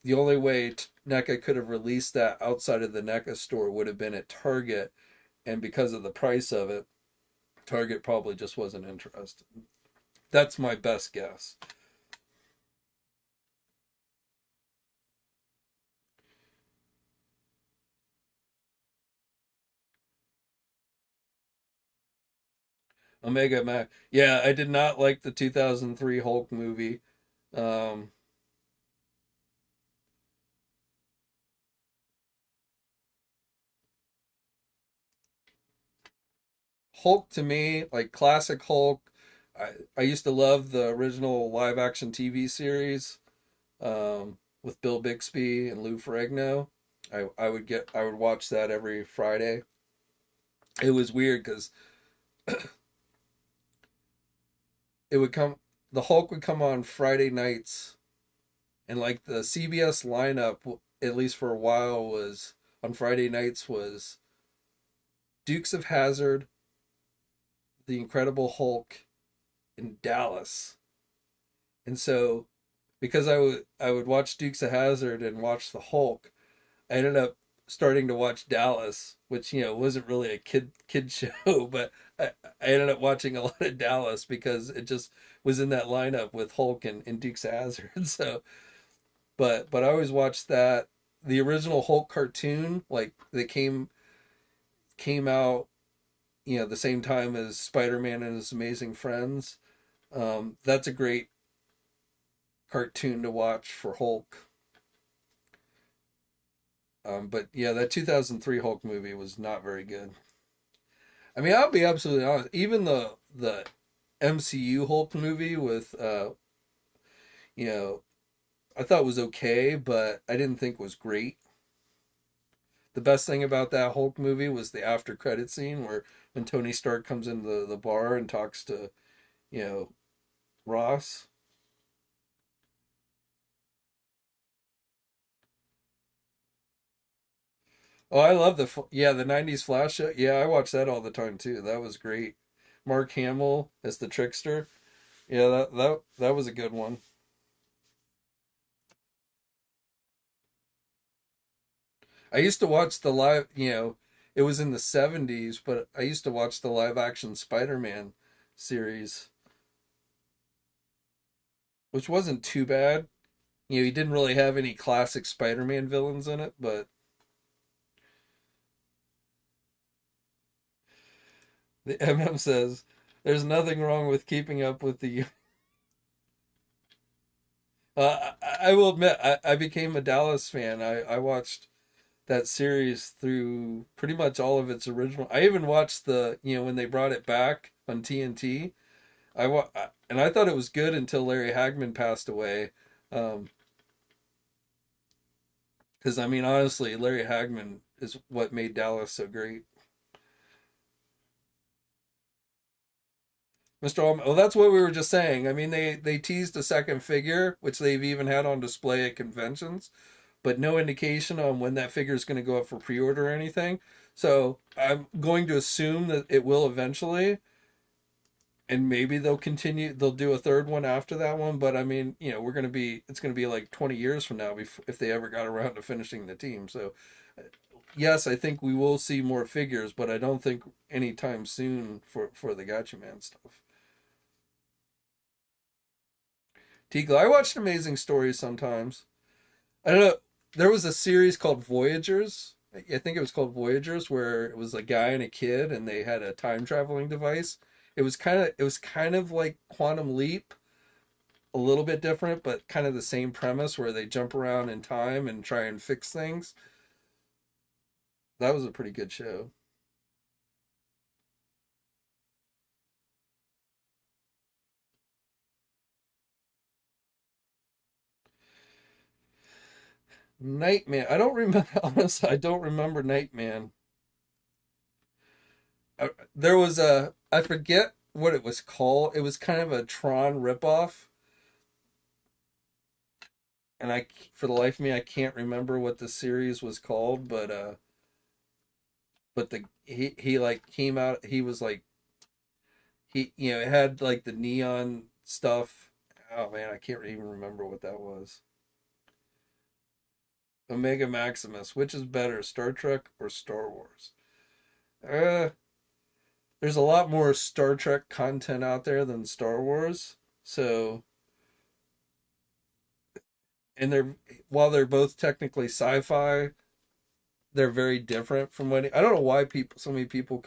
the only way NECA could have released that outside of the NECA store would have been at Target, and because of the price of it, Target probably just wasn't interested. That's my best guess. Omega Max. Yeah, I did not like the 2003 Hulk movie. Um, Hulk to me, like classic Hulk, I used to love the original live action TV series with Bill Bixby and Lou Ferrigno. I would watch that every Friday. It was weird because it would come the Hulk would come on Friday nights, and like the CBS lineup, at least for a while, was on Friday nights was Dukes of Hazzard, The Incredible Hulk, and Dallas. And so because I would watch Dukes of Hazzard and watch the Hulk, I ended up starting to watch Dallas, which wasn't really a kid show, but I ended up watching a lot of Dallas because it just was in that lineup with Hulk and Dukes of Hazzard. So, but I always watched that the original Hulk cartoon, like they came out, the same time as Spider-Man and His Amazing Friends. That's a great cartoon to watch for Hulk. But yeah, that 2003 Hulk movie was not very good. I mean, I'll be absolutely honest. Even the MCU Hulk movie with you know, I thought was okay, but I didn't think was great. The best thing about that Hulk movie was the after credit scene where when Tony Stark comes into the bar and talks to you know Ross. Oh, I love the '90s Flash show. Yeah, I watched that all the time too. That was great. Mark Hamill as the trickster. Yeah, that was a good one. I used to watch the live, it was in the '70s, but I used to watch the live action Spider-Man series, which wasn't too bad. He didn't really have any classic Spider-Man villains in it, but the MM says there's nothing wrong with keeping up with the. I will admit, I became a Dallas fan. I watched that series through pretty much all of its original. I even watched when they brought it back on TNT. And I thought it was good until Larry Hagman passed away. Because I mean, honestly, Larry Hagman is what made Dallas so great. Mr. Allman, well, that's what we were just saying. I mean, they teased a second figure, which they've even had on display at conventions, but no indication on when that figure is going to go up for pre-order or anything. So I'm going to assume that it will eventually, and maybe they'll continue. They'll do a third one after that one. But I mean, we're going to be. It's going to be like 20 years from now if they ever got around to finishing the team. So yes, I think we will see more figures, but I don't think anytime soon for the Gotcha Man stuff. Teagle, I watched Amazing Stories sometimes. I don't know. There was a series called Voyagers. I think it was called Voyagers, where it was a guy and a kid, and they had a time traveling device. It was kind of like Quantum Leap, a little bit different, but kind of the same premise where they jump around in time and try and fix things. That was a pretty good show. Nightman. I don't remember. Honestly, I don't remember Nightman. There was a. I forget what it was called. It was kind of a Tron ripoff, and for the life of me, I can't remember what the series was called. But he like came out. He was like it had like the neon stuff. Oh man, I can't even remember what that was. Omega Maximus. Which is better, Star Trek or Star Wars? Uh, there's a lot more Star Trek content out there than Star Wars. So, and they're while they're both technically sci-fi, they're very different from what I don't know why so many people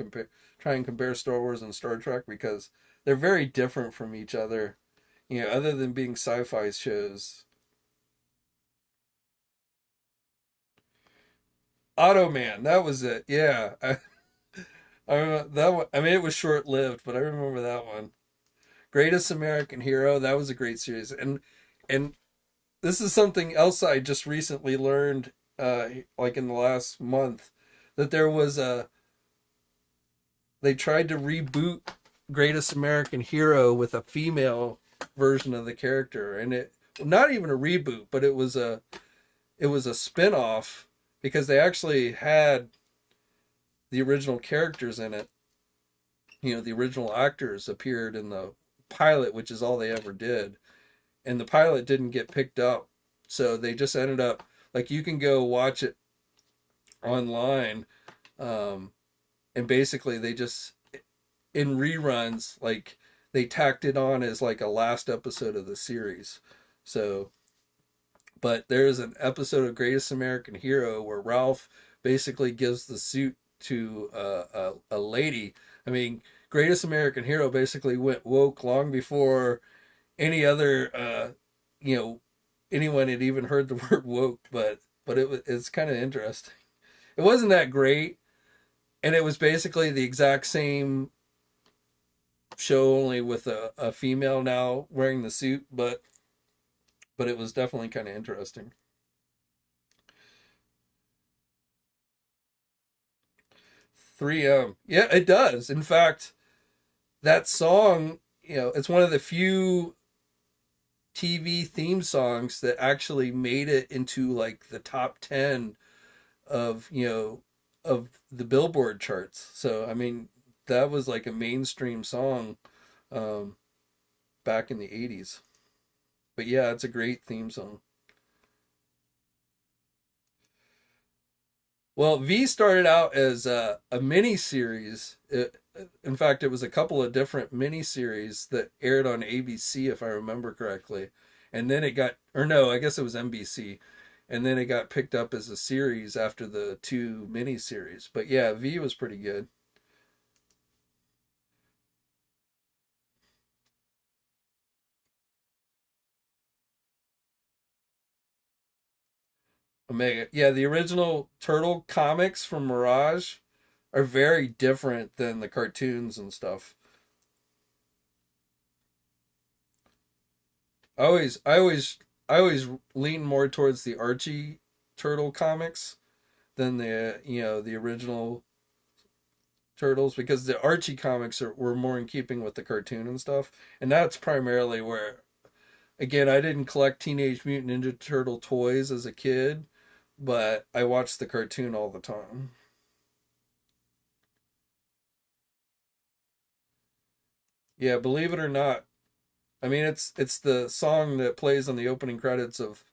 try and compare Star Wars and Star Trek because they're very different from each other. Other than being sci-fi shows. Automan, that was it. Yeah, I remember that one. I mean, it was short-lived, but I remember that one. Greatest American Hero. That was a great series, and this is something else I just recently learned, like in the last month, that they tried to reboot Greatest American Hero with a female version of the character, and it not even a reboot, but it was a spin-off because they actually had the original characters in it. The original actors appeared in the pilot, which is all they ever did, and the pilot didn't get picked up, so they just ended up like you can go watch it online, um, and basically they just in reruns like they tacked it on as like a last episode of the series. So, but there's an episode of Greatest American Hero where Ralph basically gives the suit to a lady. I mean, Greatest American Hero basically went woke long before any other you know anyone had even heard the word woke, but it's kind of interesting. It wasn't that great, and it was basically the exact same show only with a female now wearing the suit, but it was definitely kind of interesting. 3M, yeah, it does. In fact, that song, it's one of the few TV theme songs that actually made it into like the top 10 of of the Billboard charts. So I mean, that was like a mainstream song, um, back in the 80s. But yeah, it's a great theme song. Well, V started out as a mini series. In fact, it was a couple of different mini series that aired on ABC, if I remember correctly. And then it got, or no, I guess it was NBC. And then it got picked up as a series after the two mini series. But yeah, V was pretty good. Omega. Yeah, the original Turtle comics from Mirage are very different than the cartoons and stuff. I always, I always, I always lean more towards the Archie turtle comics than the original turtles, because the Archie comics were more in keeping with the cartoon and stuff, and that's primarily where, again, I didn't collect Teenage Mutant Ninja Turtle toys as a kid, but I watched the cartoon all the time. Yeah, believe it or not, I mean it's the song that plays on the opening credits of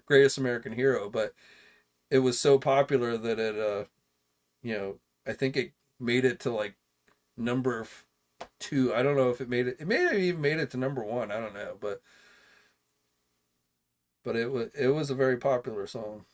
Greatest American Hero, but it was so popular that you know, I think it made it to like number two. I don't know if it made it. It may have even made it to number one. I don't know, but it was a very popular song.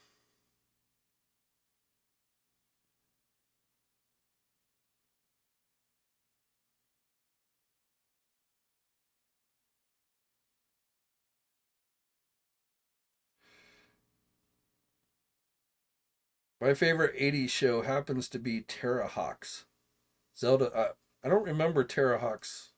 My favorite '80s show happens to be Terrahawks. Zelda. I don't remember Terrahawks.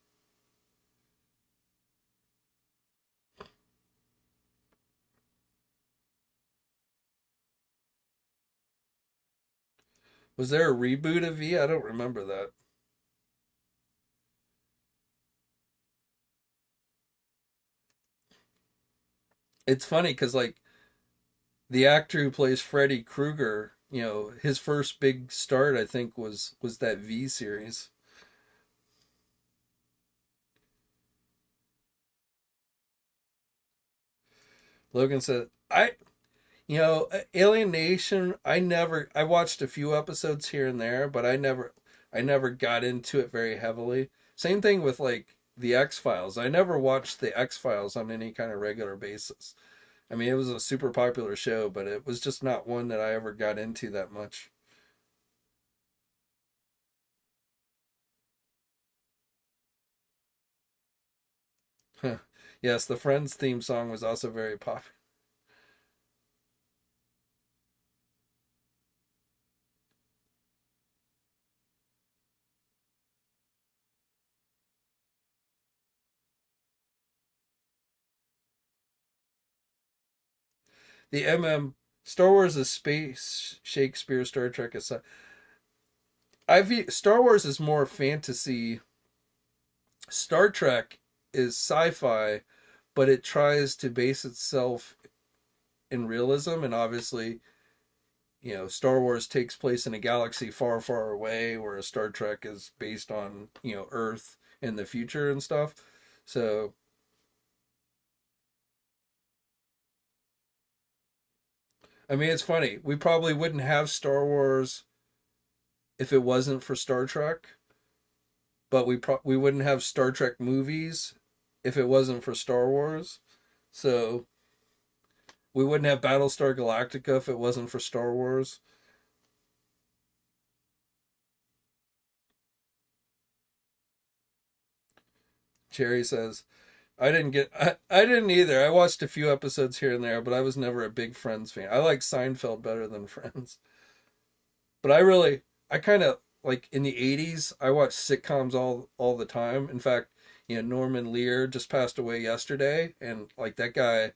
Was there a reboot of V? I don't remember that. It's funny because like the actor who plays Freddy Krueger, his first big start, I think, was that V series. Logan said, Alien Nation, I watched a few episodes here and there, but I never got into it very heavily. Same thing with like the X-Files. I never watched the X-Files on any kind of regular basis. I mean, it was a super popular show, but it was just not one that I ever got into that much. Yes, the Friends theme song was also very popular. The Star Wars is space, Shakespeare, Star Trek is. Star Wars is more fantasy. Star Trek is sci-fi, but it tries to base itself in realism, and obviously, Star Wars takes place in a galaxy far, far away, whereas Star Trek is based on, Earth in the future and stuff. So, I mean, it's funny. We probably wouldn't have Star Wars if it wasn't for Star Trek, but we wouldn't have Star Trek movies if it wasn't for Star Wars. So, we wouldn't have Battlestar Galactica if it wasn't for Star Wars. Jerry says, I didn't either. I watched a few episodes here and there, but I was never a big Friends fan. I like Seinfeld better than Friends. But I kind of like in the '80s. I watched sitcoms all the time. In fact, Norman Lear just passed away yesterday, and like that guy,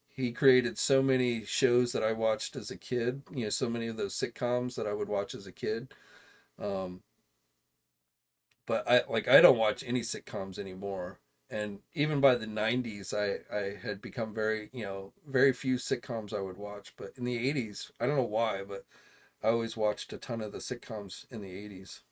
he created so many shows that I watched as a kid. So many of those sitcoms that I would watch as a kid. Um, but I don't watch any sitcoms anymore. And even by the '90s, I had become very few sitcoms I would watch. But in the '80s, I don't know why, but I always watched a ton of the sitcoms in the '80s.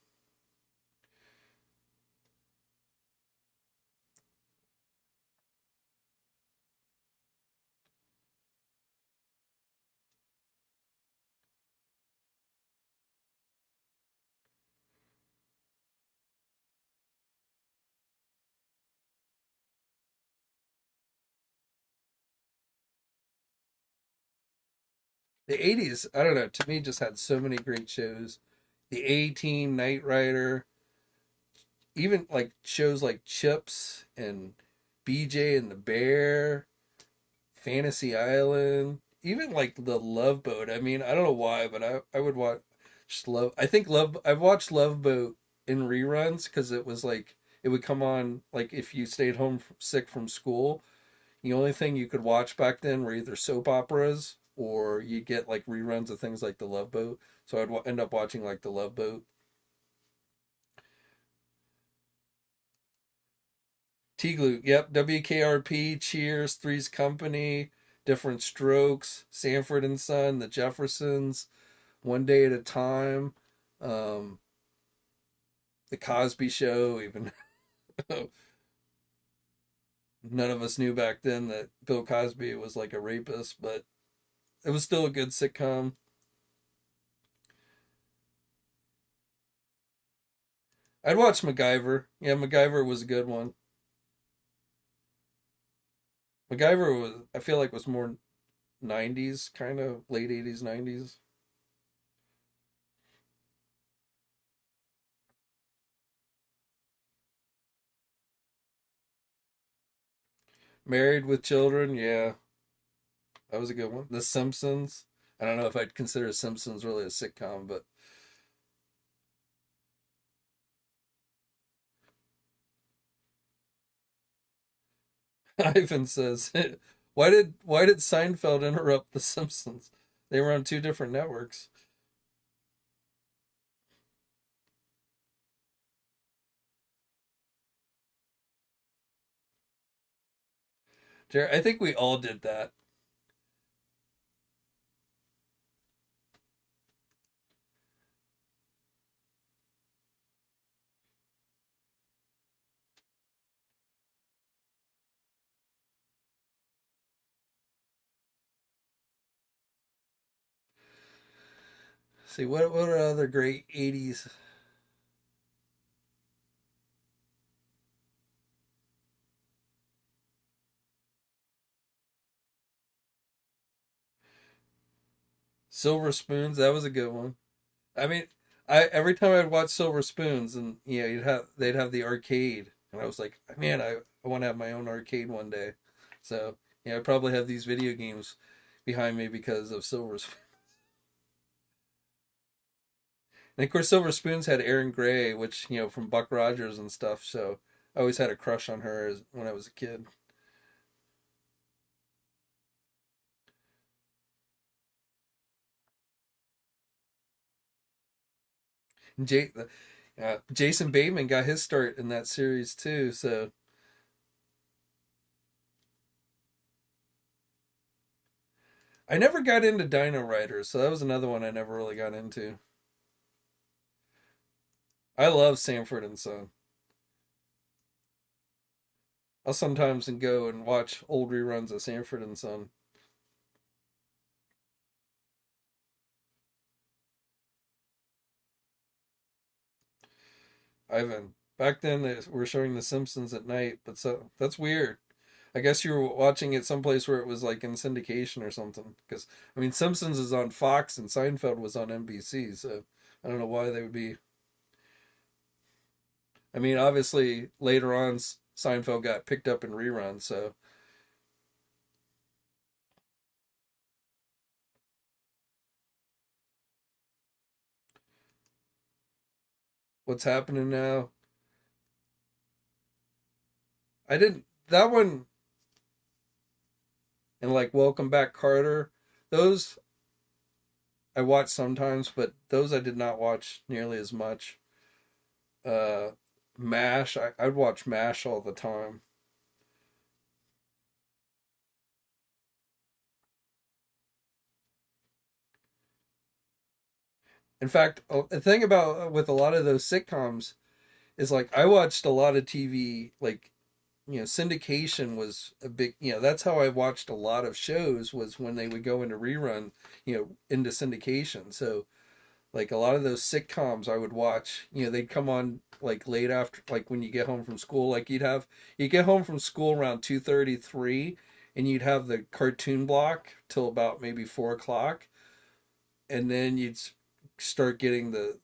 The '80s, I don't know, to me just had so many great shows. The A-Team, Knight Rider, even like shows like Chips and BJ and the Bear, Fantasy Island, even like the Love Boat. I mean, I don't know why, but I would watch just love. I think Love. I've watched Love Boat in reruns because it was like it would come on like if you stayed home sick from school. The only thing you could watch back then were either soap operas or you get like reruns of things like The Love Boat. So I'd end up watching like The Love Boat. T-Glue, yep. WKRP, Cheers, Three's Company, Different Strokes, Sanford and Son, The Jeffersons, One Day at a Time, um, The Cosby Show. Even none of us knew back then that Bill Cosby was like a rapist, but it was still a good sitcom. I'd watch MacGyver. Yeah, MacGyver was a good one. MacGyver was, I feel like, was more 90s, kind of late 80s, 90s. Married with Children, yeah, that was a good one. The Simpsons. I don't know if I'd consider Simpsons really a sitcom, but Ivan says, "Why did Seinfeld interrupt The Simpsons? They were on two different networks." I think we all did that. See what are other great '80s? Silver Spoons. That was a good one. I mean, I every time I'd watch Silver Spoons, and they'd have the arcade, and I was like, man, I want to have my own arcade one day. So yeah, I probably have these video games behind me because of Silver Spoons. And of course, Silver Spoons had Erin Gray, which from Buck Rogers and stuff. So I always had a crush on her when I was a kid. And Jason Bateman got his start in that series too. So I never got into Dino Riders, so that was another one I never really got into. I love Sanford and Son. I'll sometimes go and watch old reruns of Sanford and Son. Ivan, back then they were showing The Simpsons at night, but so that's weird. I guess you were watching it someplace where it was like in syndication or something. Because I mean, Simpsons is on Fox and Seinfeld was on NBC, so I don't know why they would be. I mean, obviously later on Seinfeld got picked up in reruns. So what's happening now? I didn't that one and like Welcome Back Carter. Those I watch sometimes, but those I did not watch nearly as much. Uh, MASH, I'd watch MASH all the time. In fact, the thing about with a lot of those sitcoms is like I watched a lot of TV, like syndication was a big, that's how I watched a lot of shows was when they would go into rerun, into syndication. So like a lot of those sitcoms I would watch, they'd come on like late after, like when you get home from school, like you get home from school around 2:33, and you'd have the cartoon block till about maybe 4 o'clock, and then you'd start getting the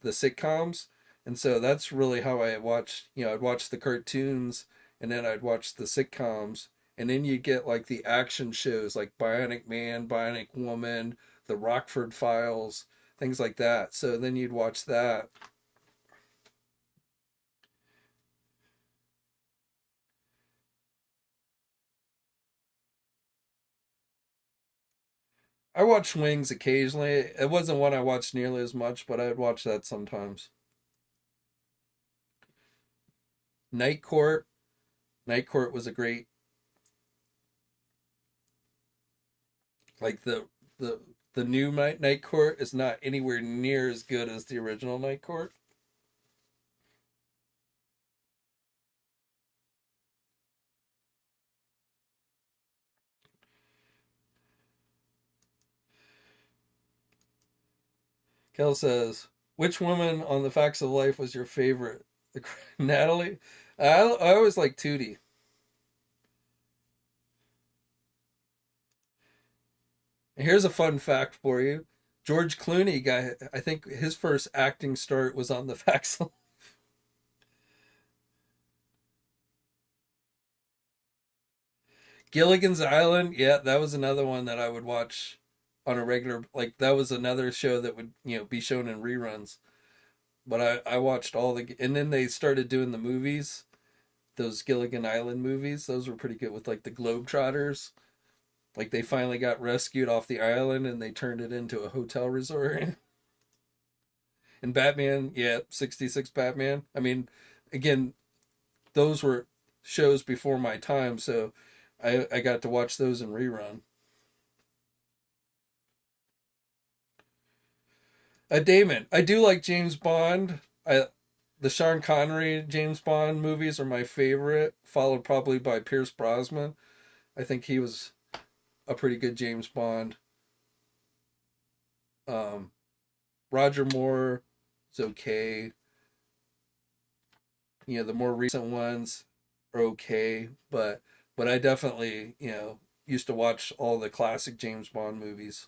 sitcoms, and so that's really how I watched. I'd watch the cartoons, and then I'd watch the sitcoms, and then you get like the action shows like Bionic Man, Bionic Woman, the Rockford Files, things like that. So then you'd watch that. I watch Wings occasionally. It wasn't one I watched nearly as much, but I'd watch that sometimes. Night Court. Night Court was a great, like the the new Night Court is not anywhere near as good as the original Night Court. Kel says, "Which woman on the Facts of Life was your favorite?" The, Natalie. I always like Tootie. Here's a fun fact for you. George Clooney guy, I think his first acting start was on the Facts of Gilligan's Island. Yeah, that was another one that I would watch on a regular, like that was another show that would, be shown in reruns. But I watched all the, and then they started doing the movies, those Gilligan Island movies. Those were pretty good with like the Globetrotters. Like they finally got rescued off the island and they turned it into a hotel resort. And Batman, yeah, 66 Batman. I mean, again, those were shows before my time, so I got to watch those in rerun. Damon, I do like James Bond. The Sean Connery James Bond movies are my favorite, followed probably by Pierce Brosnan. I think he was a pretty good James Bond. Um, Roger Moore is okay. The more recent ones are okay, but I definitely used to watch all the classic James Bond movies.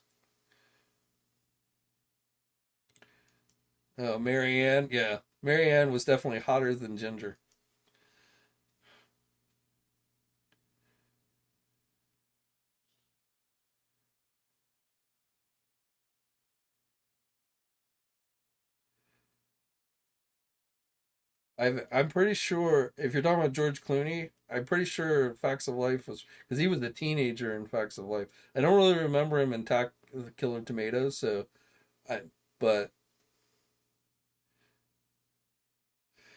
Oh, Marianne, yeah, Marianne was definitely hotter than Ginger. I'm pretty sure if you're talking about George Clooney, I'm pretty sure Facts of Life was because he was a teenager in Facts of Life. I don't really remember him in Killer Tomatoes, so I but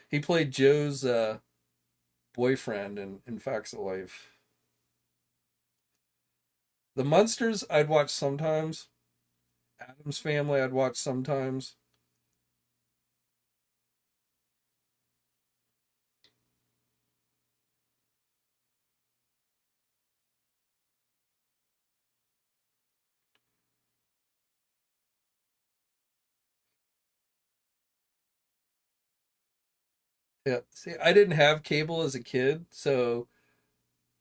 he played Joe's boyfriend in Facts of Life. The Munsters I'd watch sometimes. Adam's Family I'd watch sometimes. Yeah, see, I didn't have cable as a kid, so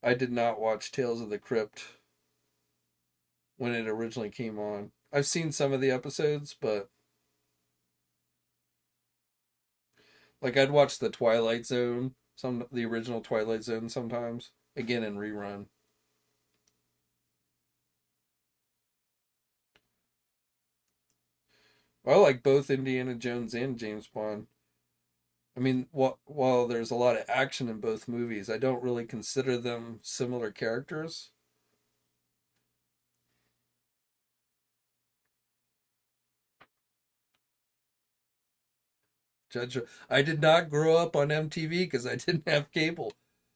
I did not watch Tales of the Crypt when it originally came on. I've seen some of the episodes, but like I'd watch the Twilight Zone, the original Twilight Zone sometimes, again in rerun. I like both Indiana Jones and James Bond. I mean, while there's a lot of action in both movies, I don't really consider them similar characters. Judge, I did not grow up on MTV because I didn't have cable.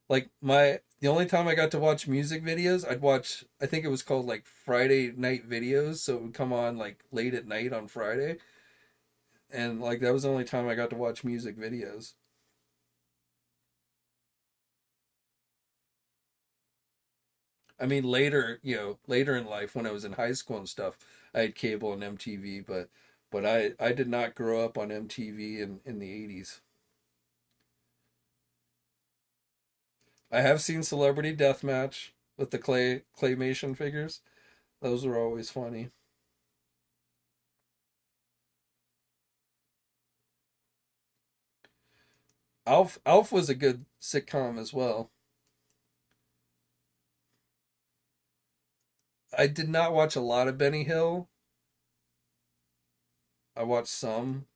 Like the only time I got to watch music videos, I'd watch. I think it was called like Friday night videos, so it would come on like late at night on Friday, and like that was the only time I got to watch music videos. I mean, later, later in life when I was in high school and stuff, I had cable and MTV, but I did not grow up on MTV in the 80s. I have seen Celebrity Deathmatch with the claymation figures. Those were always funny. Alf was a good sitcom as well. I did not watch a lot of Benny Hill. I watched some.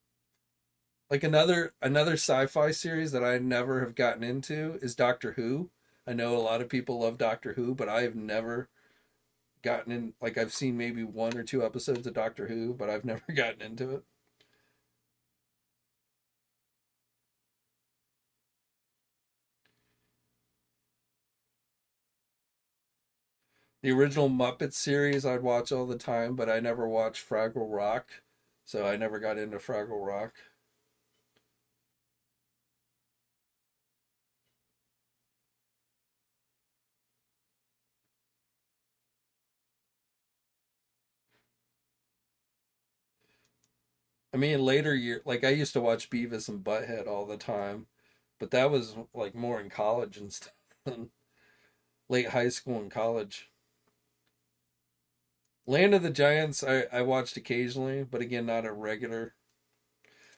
Like another sci-fi series that I never have gotten into is Doctor Who. I know a lot of people love Doctor Who, but I have never gotten in, like I've seen maybe one or two episodes of Doctor Who, but I've never gotten into it. The original Muppet series I'd watch all the time, but I never watched Fraggle Rock, so I never got into Fraggle Rock. I mean, later year, like I used to watch Beavis and Butthead all the time, but that was like more in college and stuff than late high school and college. Land of the Giants, I watched occasionally, but again, not a regular.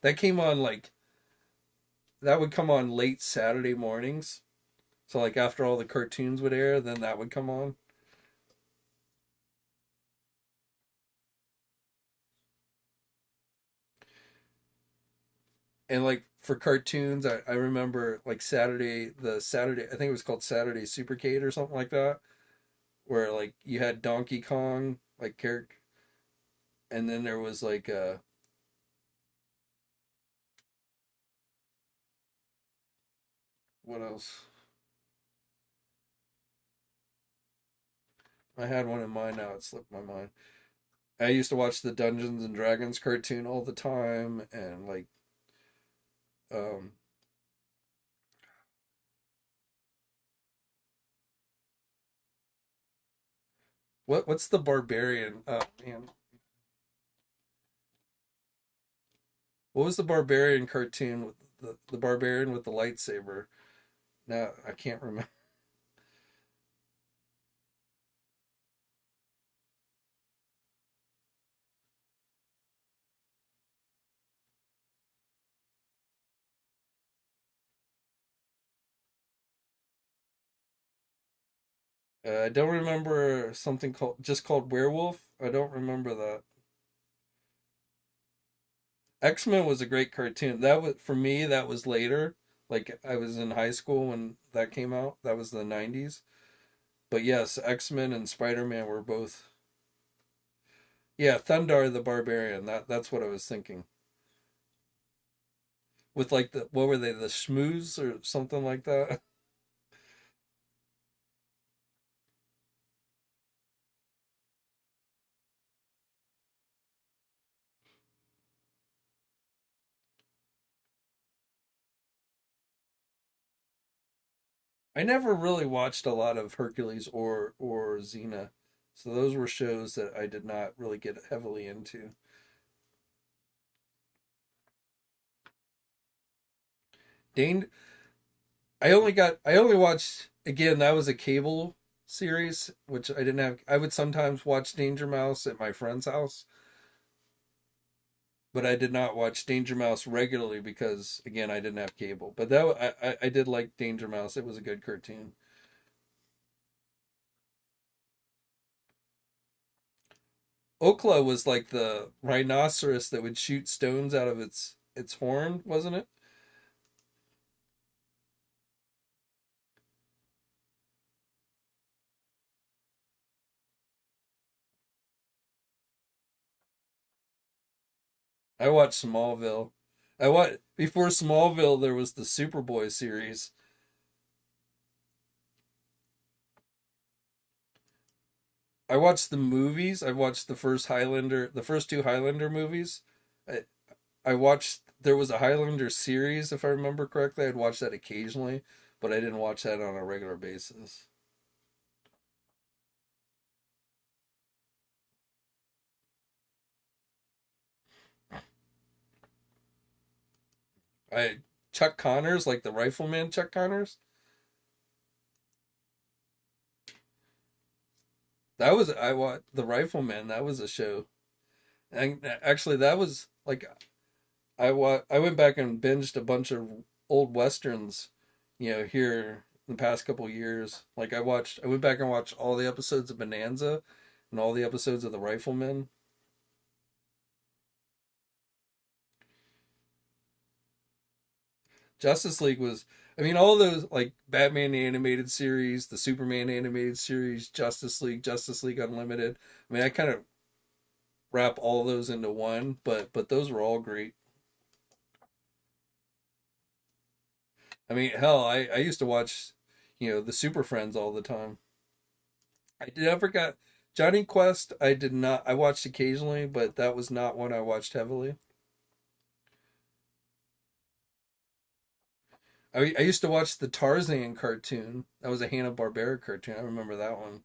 That came on like that would come on late Saturday mornings. So like after all the cartoons would air, then that would come on. And like for cartoons, I remember like Saturday, I think it was called Saturday Supercade or something like that, where like you had Donkey Kong like character, and then there was like what else? I had one in mind now, it slipped my mind. I used to watch the Dungeons and Dragons cartoon all the time, and like um what's the barbarian? Oh man, what was the barbarian cartoon with the barbarian with the lightsaber? Now I can't remember. I don't remember something called Werewolf. I don't remember that. X-Men was a great cartoon. That was for me. That was later. Like I was in high school when that came out. That was the '90s. But yes, X-Men and Spider-Man were both. Yeah, Thundar the Barbarian. That's what I was thinking. With like the what were they, the Schmooze or something like that? I never really watched a lot of Hercules or Xena, so those were shows that I did not really get heavily into. Dane, I only watched, again, that was a cable series, which I didn't have. I would sometimes watch Danger Mouse at my friend's house, but I did not watch Danger Mouse regularly because again I didn't have cable. But I did like Danger Mouse. It was a good cartoon. Okla was like the rhinoceros that would shoot stones out of its horn, wasn't it? I watched Smallville. I watched before Smallville. There was the Superboy series. I watched the movies. I watched the first two Highlander movies. I, I watched. There was a Highlander series, if I remember correctly. I'd watch that occasionally, but I didn't watch that on a regular basis. I Chuck Connors, like the rifleman Chuck Connors. That was I watched the Rifleman. That was a show, and actually that was like I went back and binged a bunch of old westerns, here in the past couple years. Like I went back and watched all the episodes of Bonanza and all the episodes of The Rifleman. Justice League was I mean, all those like Batman animated series, the Superman animated series, Justice League Unlimited. I mean, I kind of wrap all those into one, but those were all great. I mean, hell, I used to watch, the Super Friends all the time. I did never got Johnny Quest. I did not. I watched occasionally, but that was not one I watched heavily. I used to watch the Tarzan cartoon. That was a Hanna Barbera cartoon. I remember that one.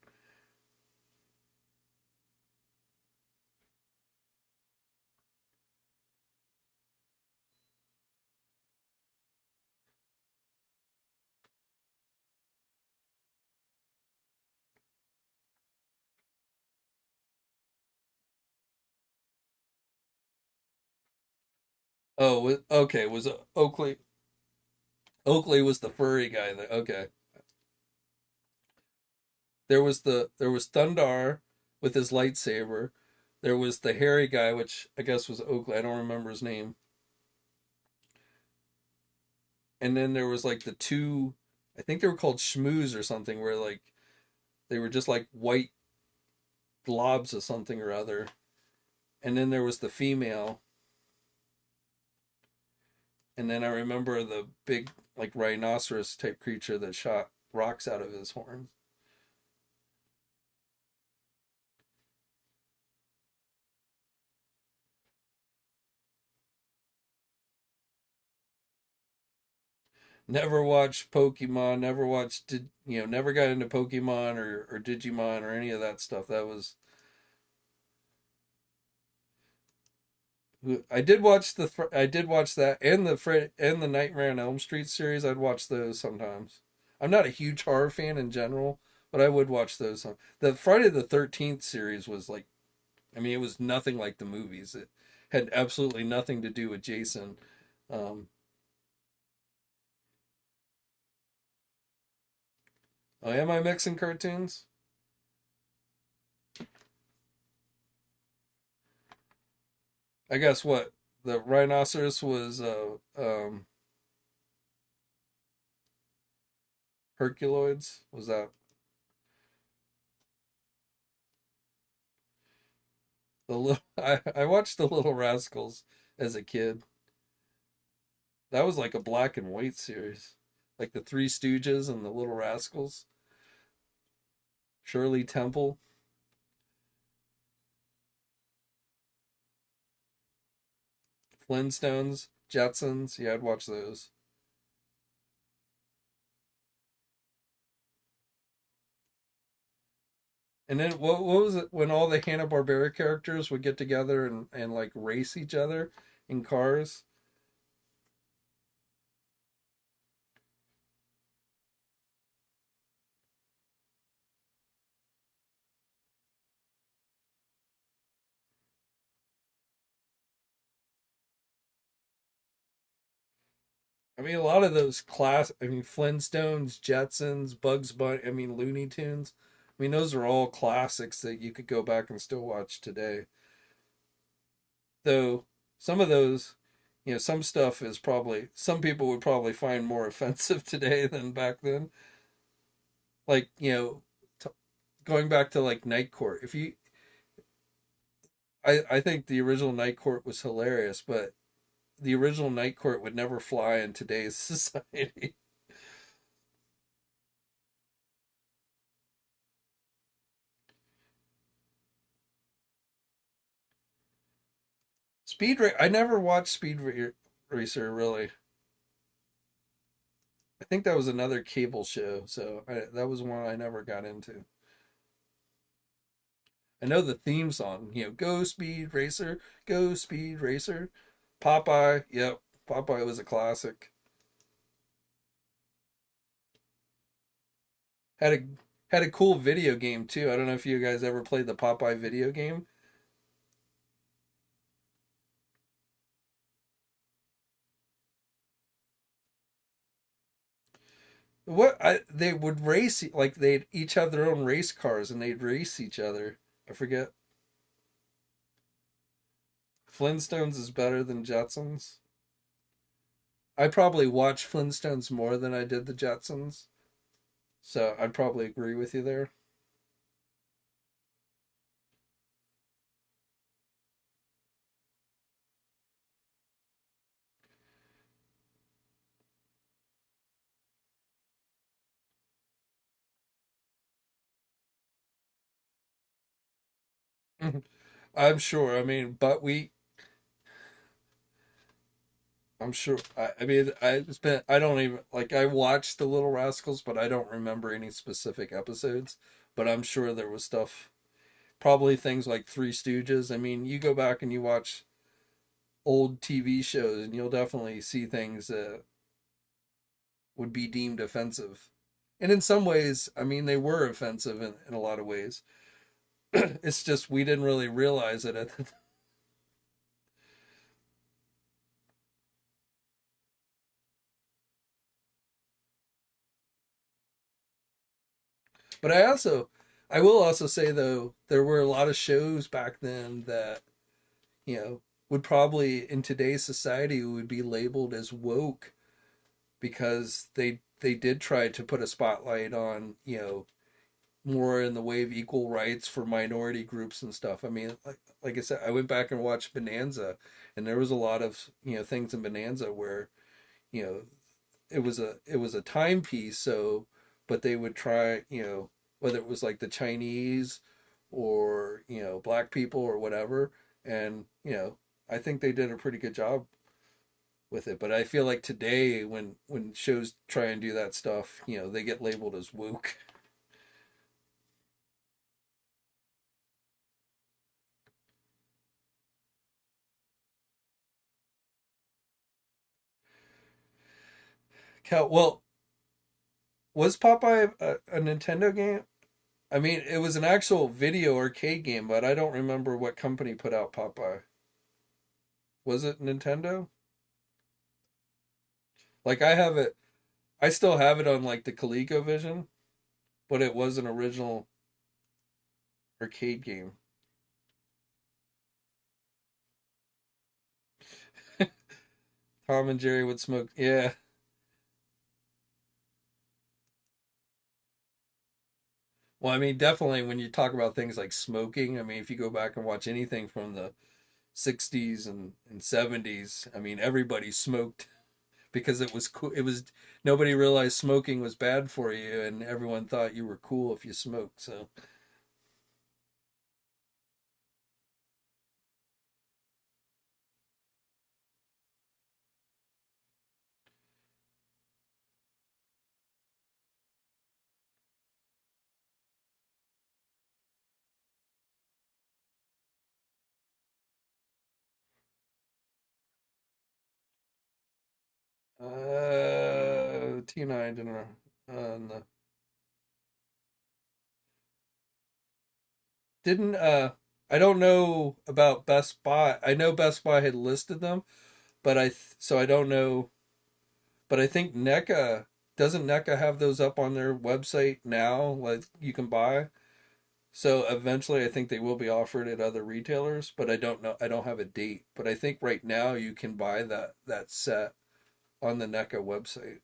Oh, okay. Was Oakley? Oakley was the furry guy. Okay. There was Thundar with his lightsaber. There was the hairy guy, which I guess was Oakley. I don't remember his name. And then there was like the two. I think they were called Schmooze or something, where like they were just like white globs of something or other. And then there was the female. And then I remember the big like rhinoceros type creature that shot rocks out of his horns. Never watched Pokemon, never watched did never got into Pokemon or Digimon or any of that stuff. That was I did watch that and the Nightmare on Elm Street series. I'd watch those sometimes. I'm not a huge horror fan in general, but I would watch those. The Friday the 13th series was like, I mean, it was nothing like the movies. It had absolutely nothing to do with Jason. Um, oh, am I mixing cartoons? I guess what the rhinoceros was Herculoids. Was that the little? I watched the Little Rascals as a kid. That was like a black and white series, like the Three Stooges and the Little Rascals. Shirley Temple, Flintstones, Jetsons. Yeah, I'd watch those. And then what was it when all the Hanna Barbera characters would get together and like race each other in cars? I mean, a lot of those I mean, Flintstones, Jetsons, Bugs Bunny, I mean, Looney Tunes. I mean, those are all classics that you could go back and still watch today. Though some of those, some stuff is probably, some people would probably find more offensive today than back then. Like, t- going back to like Night Court. I think the original Night Court was hilarious, but the original Night Court would never fly in today's society. I never watched Racer really. I think that was another cable show, so that was one I never got into. I know the theme song, Go Speed Racer, Go Speed Racer. Popeye, yep, Popeye was a classic. Had a had a cool video game too. I don't know if you guys ever played the Popeye video game. They would race like they'd each have their own race cars and they'd race each other. I forget. Flintstones is better than Jetsons. I probably watched Flintstones more than I did the Jetsons, so I'd probably agree with you there. I'm sure. I mean, but we I'm sure. I mean, I don't even like. I watched the Little Rascals, but I don't remember any specific episodes. But I'm sure there was stuff. Probably things like Three Stooges. I mean, you go back and you watch old TV shows, and you'll definitely see things that would be deemed offensive. And in some ways, I mean, they were offensive in a lot of ways. It's just we didn't really realize it at the time. But I will also say though, there were a lot of shows back then that would probably in today's society would be labeled as woke because they did try to put a spotlight on, more in the way of equal rights for minority groups and stuff. I mean, like I said, I went back and watched Bonanza, and there was a lot of, things in Bonanza where, you know, it was a timepiece, so but they would try, whether it was like the Chinese or, black people or whatever, and, I think they did a pretty good job with it. But I feel like today when shows try and do that stuff, they get labeled as woke. Well, was Popeye a Nintendo game? I mean, it was an actual video arcade game, but I don't remember what company put out Popeye. Was it Nintendo? Like I still have it on like the ColecoVision, but it was an original arcade game. Tom and Jerry would smoke. Yeah. Well, I mean, definitely when you talk about things like smoking, I mean, if you go back and watch anything from the 60s and 70s, I mean, everybody smoked because it was cool. It was nobody realized smoking was bad for you, and everyone thought you were cool if you smoked. So, Tina, I didn't know. No. Didn't I don't know about Best Buy. I know Best Buy had listed them, but so I don't know. But I think NECA doesn't NECA have those up on their website now, like you can buy. So eventually, I think they will be offered at other retailers, but I don't know. I don't have a date, but I think right now you can buy that set on the NECA website.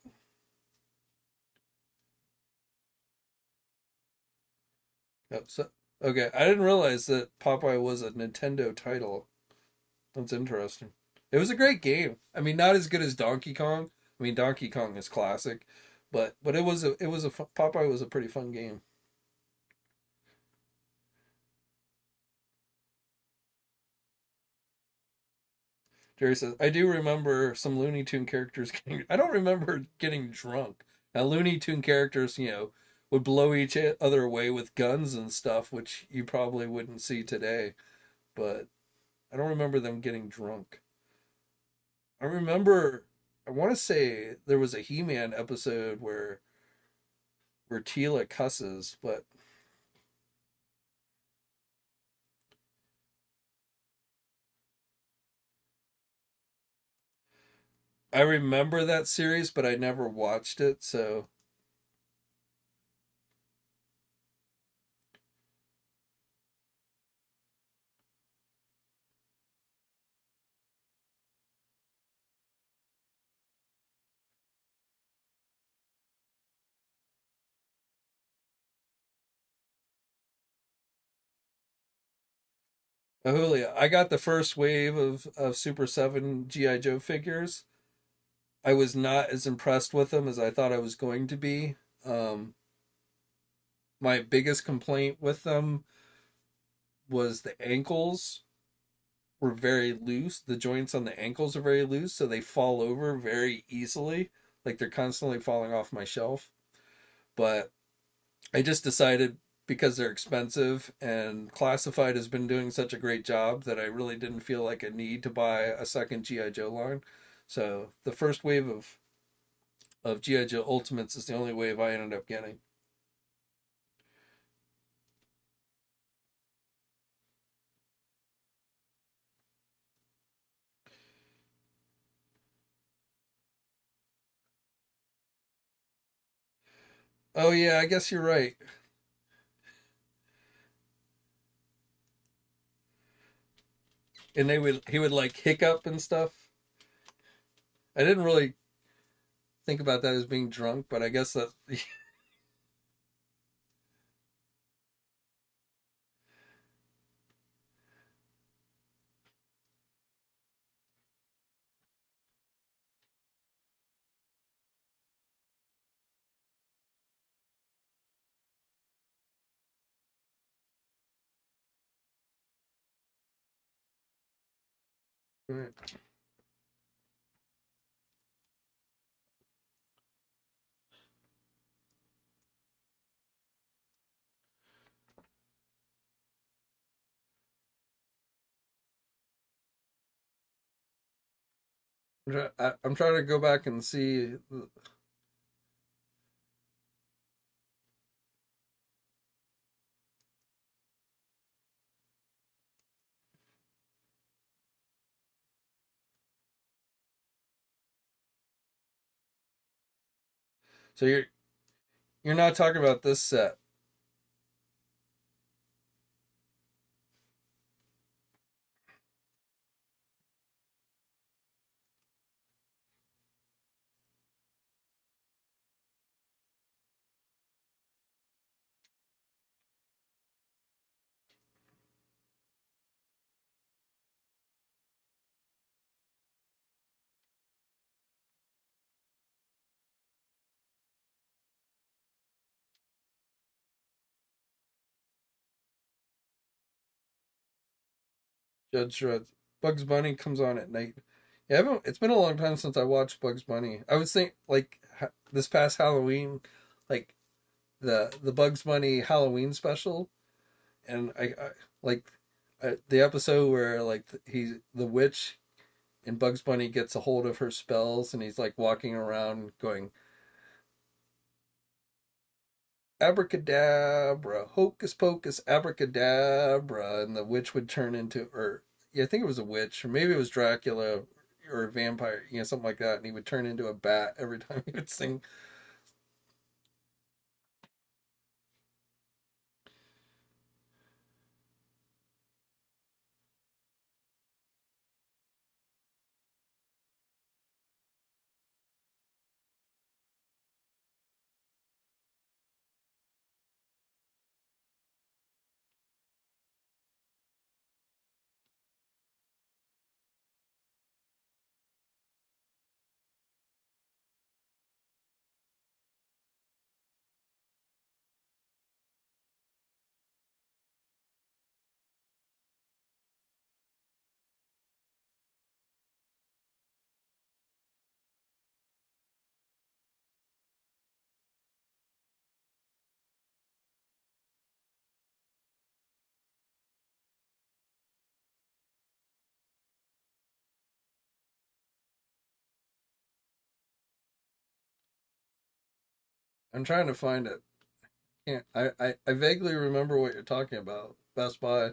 Yep, so okay, I didn't realize that Popeye was a Nintendo title. That's interesting. It was a great game. I mean, not as good as Donkey Kong. I mean, Donkey Kong is classic, but Popeye was a pretty fun game. Jerry says, I do remember some Looney Tune characters getting. I don't remember getting drunk. Now, Looney Tune characters, would blow each other away with guns and stuff, which you probably wouldn't see today. But I don't remember them getting drunk. I remember, I want to say there was a He Man episode where Tila cusses, but I remember that series, but I never watched it. So, Julia, I got the first wave of Super 7 G.I. Joe figures. I was not as impressed with them as I thought I was going to be. Um, my biggest complaint with them was the ankles were very loose. The joints on the ankles are very loose, so they fall over very easily. Like they're constantly falling off my shelf. But I just decided because they're expensive and Classified has been doing such a great job that I really didn't feel like a need to buy a second G.I. Joe line. So the first wave of G.I. Joe Ultimates is the only wave I ended up getting. Oh yeah, I guess you're right. And he would like hiccup and stuff. I didn't really think about that as being drunk, but I guess that I'm trying to go back and see. So you're not talking about this set. Judge Dredd. Bugs Bunny comes on at night. Yeah, it's been a long time since I watched Bugs Bunny. I was think like this past Halloween, like the Bugs Bunny Halloween special, and I like the episode where like he's the witch and Bugs Bunny gets a hold of her spells and he's like walking around going abracadabra, hocus pocus, abracadabra, and the witch would turn into, or yeah, I think it was a witch, or maybe it was Dracula or a vampire, something like that, and he would turn into a bat every time he would sing. I'm trying to find it. Can't I vaguely remember what you're talking about, Best Buy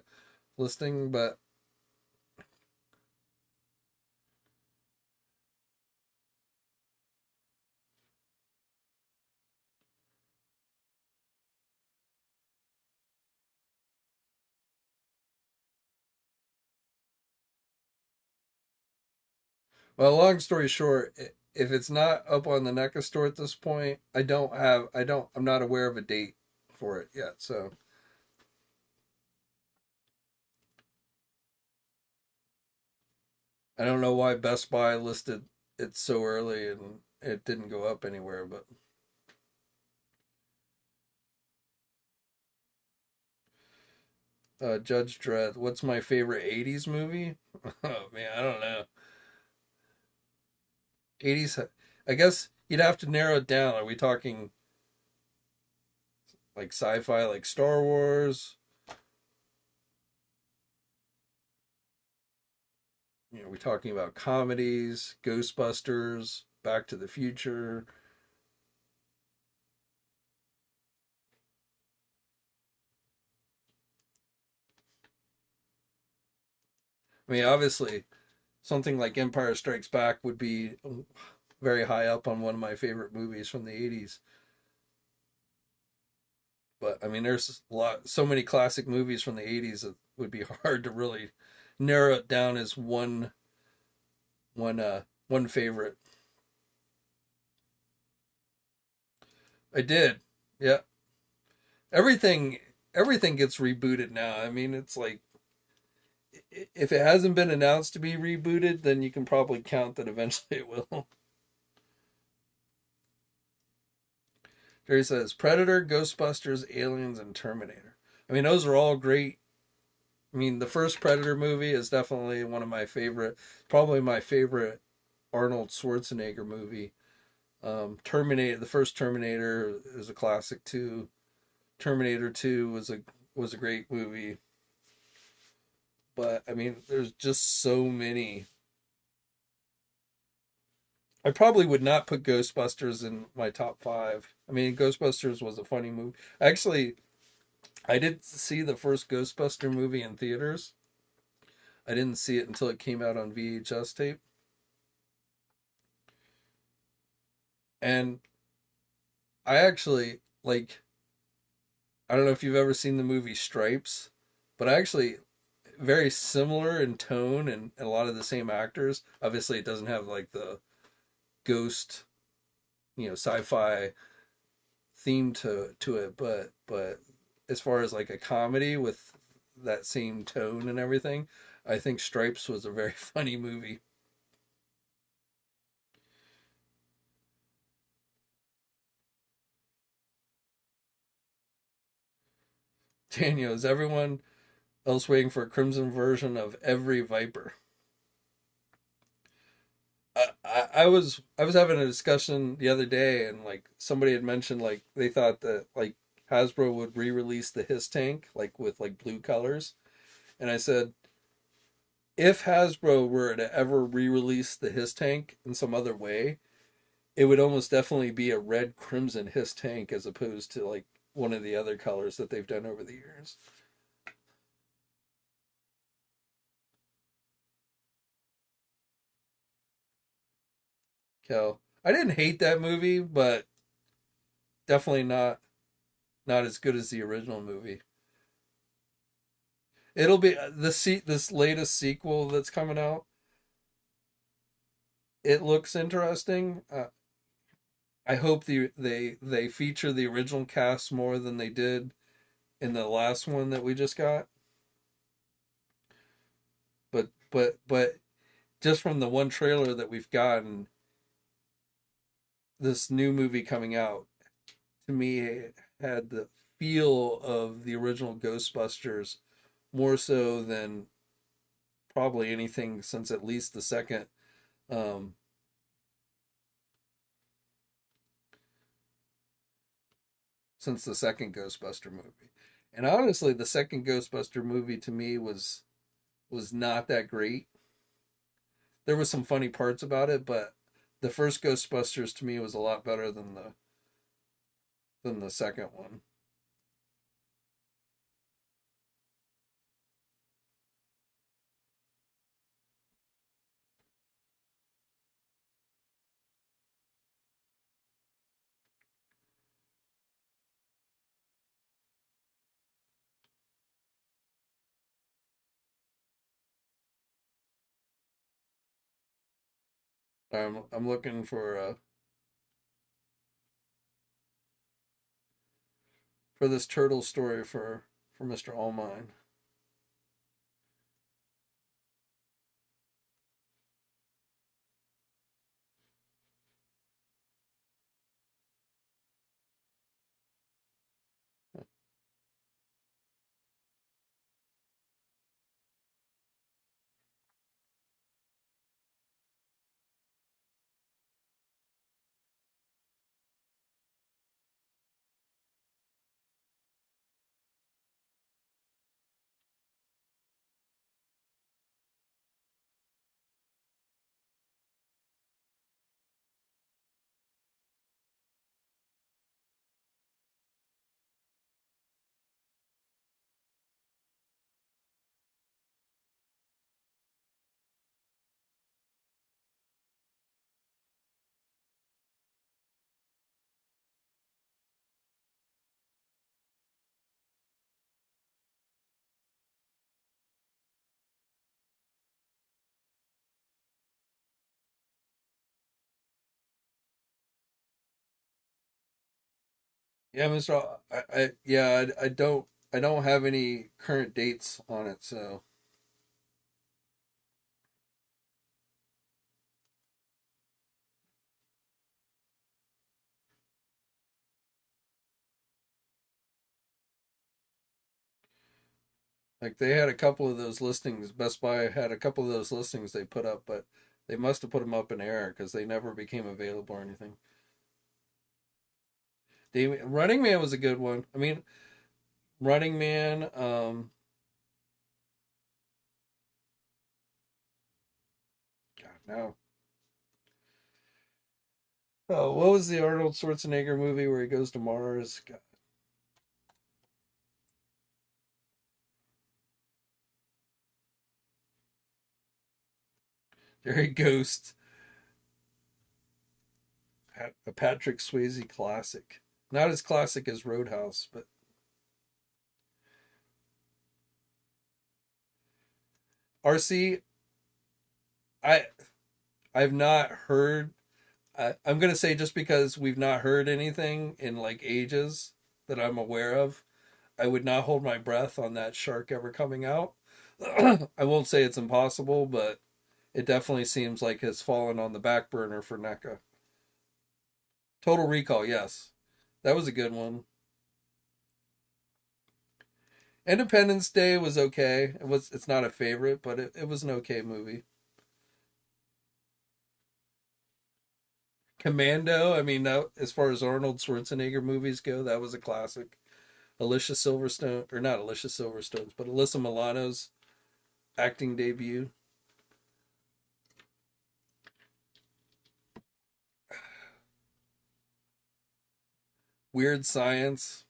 listing, but well, long story short, if it's not up on the NECA store at this point, I'm not aware of a date for it yet. So I don't know why Best Buy listed it so early and it didn't go up anywhere, but Judge Dredd. What's my favorite 80s movie? Oh man, I don't know. 80s, I guess you'd have to narrow it down. Are we talking like sci-fi like Star Wars? You know, are we talking about comedies, Ghostbusters, Back to the Future? I mean, obviously, something like Empire Strikes Back would be very high up on one of my favorite movies from the 80s. But I mean, there's so many classic movies from the 80s that would be hard to really narrow it down as one favorite. I did. Yeah. Everything everything gets rebooted now. I mean, it's like if it hasn't been announced to be rebooted, then you can probably count that eventually it will. Jerry says Predator, Ghostbusters, Aliens, and Terminator. I mean, those are all great. I mean, the first Predator movie is definitely one of my favorite, probably my favorite Arnold Schwarzenegger movie. Terminator, the first Terminator is a classic too. Terminator 2 was a great movie. But I mean, there's just so many. I probably would not put Ghostbusters in my top five. I mean, Ghostbusters was a funny movie. Actually, I did see the first Ghostbuster movie in theaters. I didn't see it until it came out on VHS tape. And I actually like I don't know if you've ever seen the movie Stripes, but I actually very similar in tone and a lot of the same actors. Obviously, it doesn't have like the ghost, sci-fi theme to it, but as far as like a comedy with that same tone and everything, I think Stripes was a very funny movie. Daniel, is everyone else waiting for a Crimson version of every Viper? I was having a discussion the other day, and like somebody had mentioned like they thought that like Hasbro would re-release the Hiss tank like with like blue colors, and I said if Hasbro were to ever re-release the Hiss tank in some other way, it would almost definitely be a red crimson Hiss tank as opposed to like one of the other colors that they've done over the years. Kel, I didn't hate that movie, but definitely not as good as the original movie. It'll be this latest sequel that's coming out. It looks interesting. I hope they feature the original cast more than they did in the last one that we just got. But just from the one trailer that we've gotten, this new movie coming out to me had the feel of the original Ghostbusters more so than probably anything since at least the second um, since the second Ghostbuster movie. And honestly, the second Ghostbuster movie to me was not that great. There was some funny parts about it, but the first Ghostbusters to me was a lot better than the second one. I'm looking for this turtle story for Mr. Allmine. Yeah, Mr. Yeah, I don't have any current dates on it, so like they had a couple of those listings. Best Buy had a couple of those listings they put up, but they must have put them up in error because they never became available or anything. Running Man was a good one. I mean, Running Man. God, no. Oh, what was the Arnold Schwarzenegger movie where he goes to Mars? God, Jerry Ghost, a Patrick Swayze classic. Not as classic as Roadhouse, but RC. I I've not heard. I'm gonna say just because we've not heard anything in like ages that I'm aware of, I would not hold my breath on that shark ever coming out. I won't say it's impossible, but it definitely seems like it's fallen on the back burner for NECA. Total Recall, yes, that was a good one. Independence Day was okay. It's not a favorite, but it was an okay movie. Commando, I mean, that, as far as Arnold Schwarzenegger movies go, that was a classic. Alicia Silverstone, or not Alicia Silverstone's, but Alyssa Milano's acting debut. Weird Science.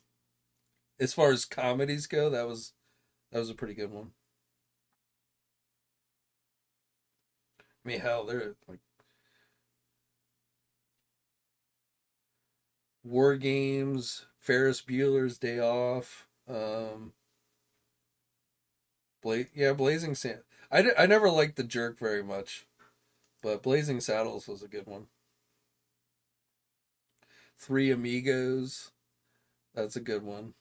As far as comedies go, that was a pretty good one. I mean, hell, they're like War Games, Ferris Bueller's Day Off, Blazing Sand. I never liked The Jerk very much, but Blazing Saddles was a good one. Three Amigos, that's a good one.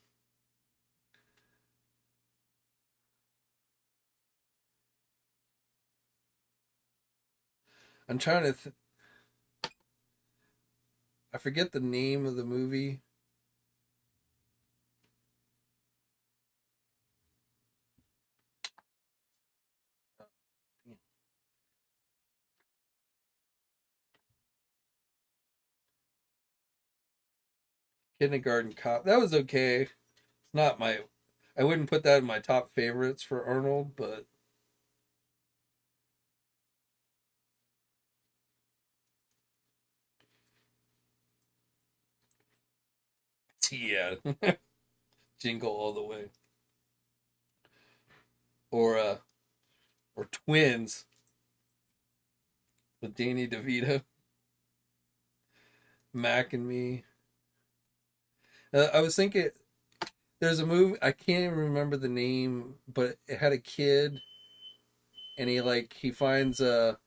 I'm trying to, I forget the name of the movie. Kindergarten Cop. That was okay. It's not my, I wouldn't put that in my top favorites for Arnold, but yeah, Jingle All the Way. Or or Twins with Danny DeVito, Mac and Me. I was thinking there's a movie I can't even remember the name, but it had a kid and he finds and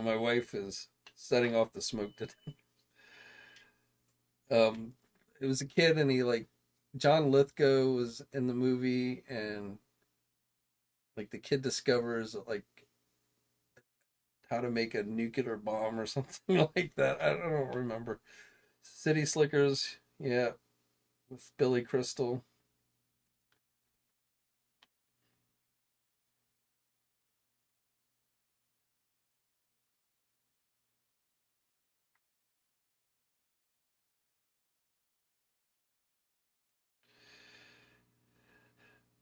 my wife is setting off the smoke to um it was a kid and he like John Lithgow was in the movie and like the kid discovers like how to make a nuclear bomb or something like that. I don't remember. City Slickers, yeah, with Billy Crystal.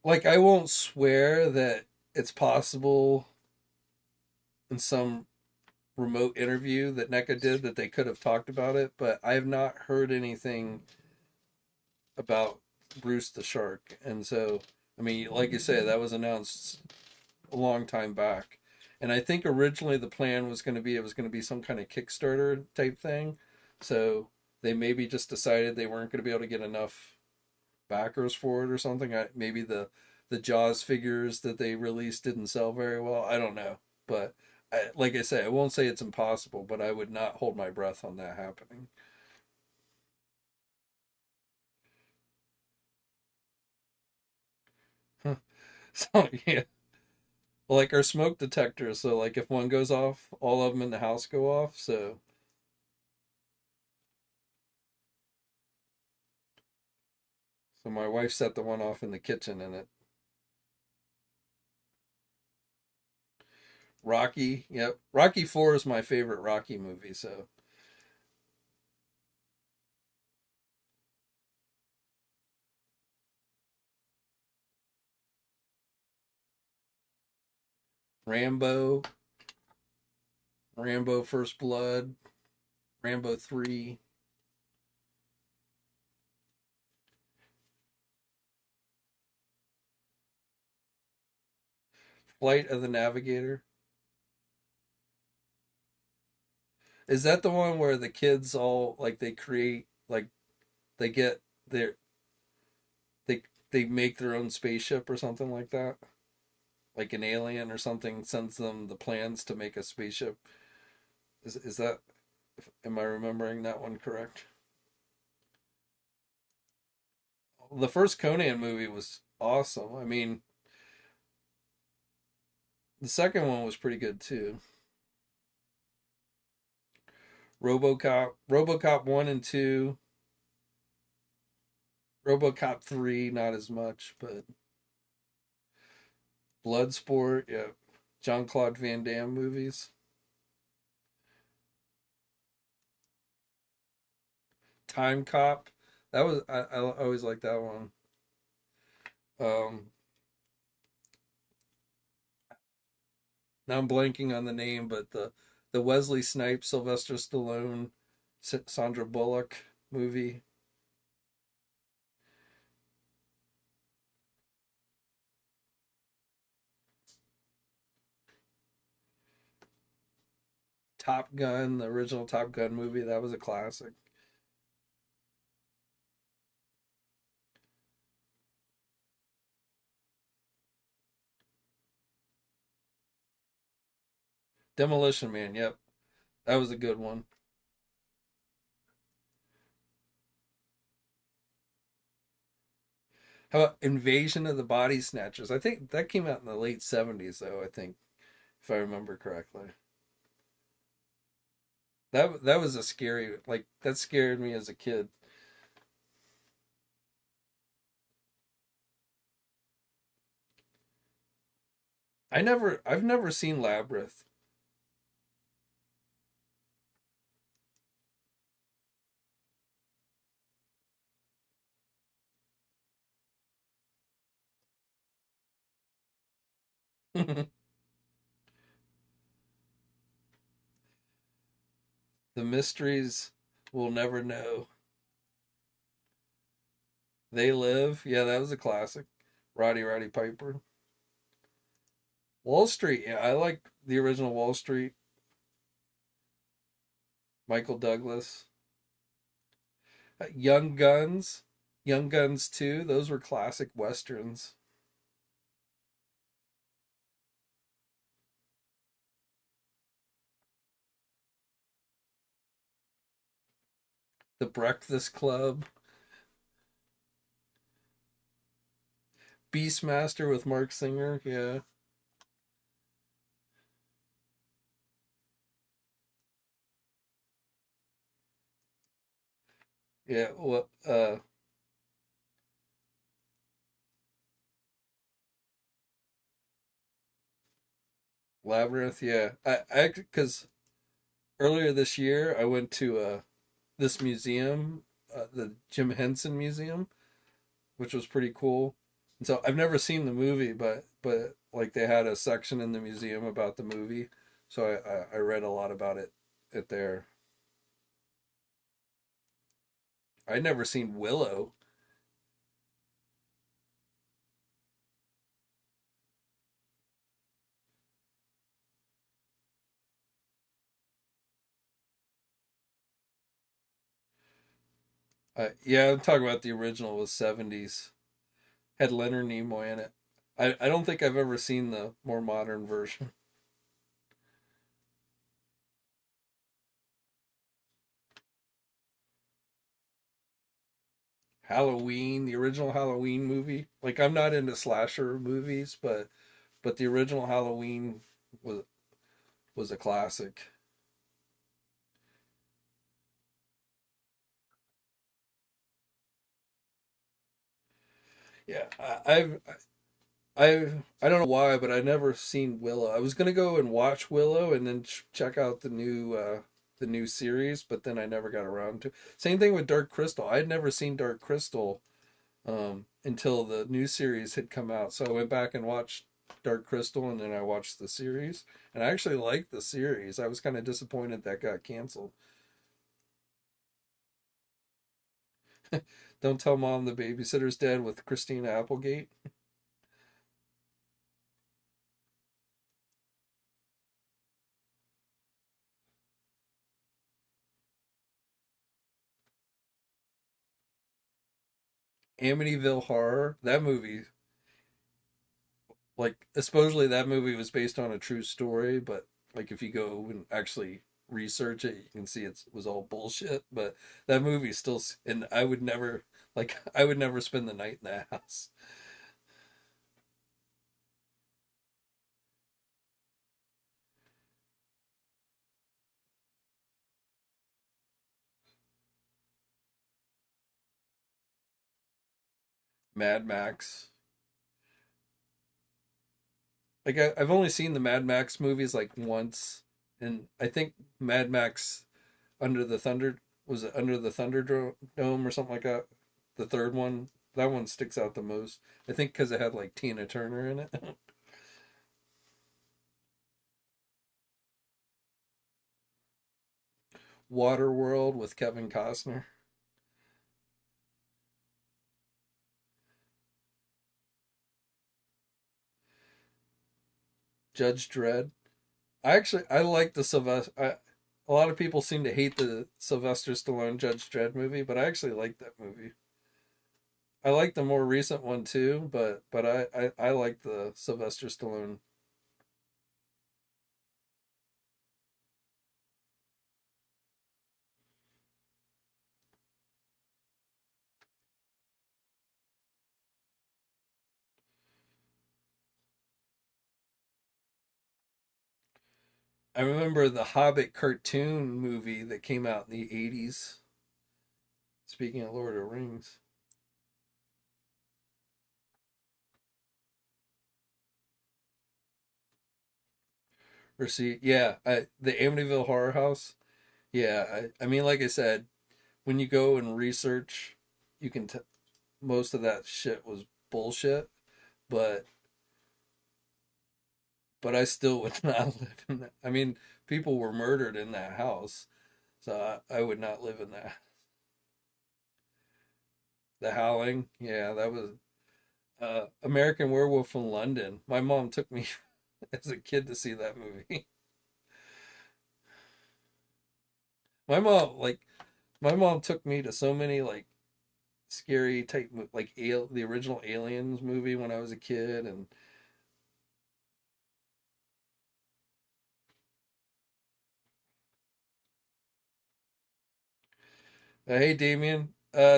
Like I won't swear that it's possible in some remote interview that NECA did that they could have talked about it, but I have not heard anything about Bruce the Shark. And so, I mean, like you say, that was announced a long time back. And I think originally the plan was going to be it was going to be some kind of Kickstarter type thing. So they maybe just decided they weren't going to be able to get enough backers for it or something. Maybe the Jaws figures that they released didn't sell very well. I don't know, but Like I say, I won't say it's impossible, but I would not hold my breath on that happening. So yeah, like our smoke detectors. So like if one goes off, all of them in the house go off. So my wife set the one off in the kitchen, and it Rocky. Yep, Rocky 4 is my favorite Rocky movie. So Rambo, Rambo First Blood, Rambo 3, Flight of the Navigator. Is that the one where the kids all like they create like they get their they they make their own spaceship or something like that? Like an alien or something sends them the plans to make a spaceship. Is that, am I remembering that one correct? The first Conan movie was awesome. I mean, the second one was pretty good too. RoboCop 1 and 2, RoboCop 3 not as much, but Bloodsport, yeah. Jean-Claude Van Damme movies. Time Cop. That was I always liked that one. Um Now I'm blanking on the name, but the Wesley Snipes, Sylvester Stallone, Sandra Bullock movie. Top Gun, the original Top Gun movie, that was a classic. Demolition Man, yep. That was a good one. How about Invasion of the Body Snatchers? I think that came out in the late 70s though, I think, if I remember correctly. That was a scary, like that scared me as a kid. I've never seen Labyrinth. The mysteries we'll never know. They Live. Yeah, that was a classic. Roddy Piper. Wall Street. Yeah, I like the original Wall Street. Michael Douglas. Young Guns. Young Guns 2. Those were classic westerns. The Breakfast Club. Beastmaster with Mark Singer. Yeah. Yeah. Well, Labyrinth. Yeah. Because earlier this year I went to this museum, the Jim Henson Museum, which was pretty cool. And so I've never seen the movie, but like they had a section in the museum about the movie, so I read a lot about it there. I'd never seen Willow. Yeah, I'm talking about the original was 70s. Had Leonard Nimoy in it. I don't think I've ever seen the more modern version. Halloween, the original Halloween movie. Like I'm not into slasher movies, but the original Halloween was was a classic. Yeah, I don't know why, but I never seen Willow. I was gonna go and watch Willow and then check out the new series, but then I never got around to. Same thing with Dark Crystal. I'd never seen Dark Crystal until the new series had come out. So I went back and watched Dark Crystal, and then I watched the series, and I actually liked the series. I was kind of disappointed that got canceled. Don't Tell Mom the Babysitter's Dead with Christina Applegate. Amityville Horror. That movie, like, supposedly that movie was based on a true story, but like if you go and actually research it, you can see it was all bullshit. But that movie still, and I would never, like, I would never spend the night in that house. Mad Max. Like I've only seen the Mad Max movies like once, and I think Mad Max Under the Thunder was it Under the Thunderdome or something like that. The third one, that one sticks out the most. I think because it had like Tina Turner in it. Waterworld with Kevin Costner. Judge Dredd. I like the Sylvester. A lot of people seem to hate the Sylvester Stallone Judge Dredd movie, but I actually like that movie. I like the more recent one too, but I like the Sylvester Stallone. I remember the Hobbit cartoon movie that came out in the 80s. Speaking of Lord of the Rings. Or see, yeah, the Amityville Horror House. Yeah, I mean, like I said, when you go and research, you can most of that shit was bullshit. But but I still would not live in that. I mean, people were murdered in that house, so I would not live in that. The Howling, yeah, that was American Werewolf in London. My mom took me as a kid to see that movie. My mom, like, my mom took me to so many like scary type like the original Aliens movie when I was a kid, and hey Damien,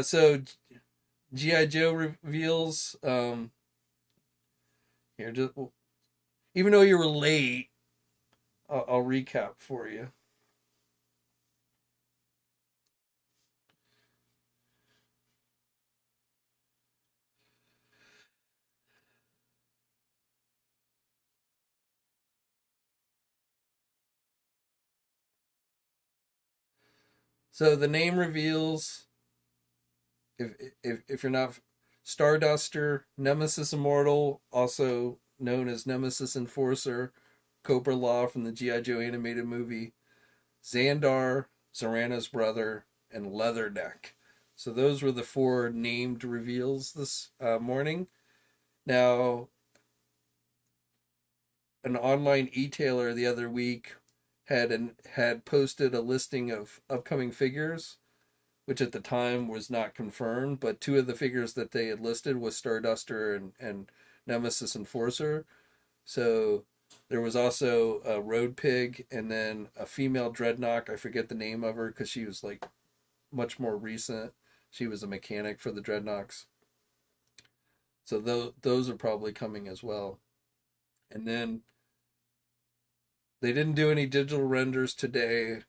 so GI Joe reveals here just even though you were late, I'll recap for you. So the name reveals if if you're not Starduster, Nemesis Immortal, also known as Nemesis Enforcer, Cobra Law from the GI Joe animated movie, Xandar, Zorana's brother, and Leatherneck. So those were the four named reveals this morning. Now, an online e-tailer the other week had posted a listing of upcoming figures, which at the time was not confirmed, but two of the figures that they had listed was Starduster and Nemesis Enforcer. So there was also a Road Pig and then a female Dreadnought. I forget the name of her because she was like much more recent. She was a mechanic for the Dreadnoks. So those are probably coming as well. And then they didn't do any digital renders today,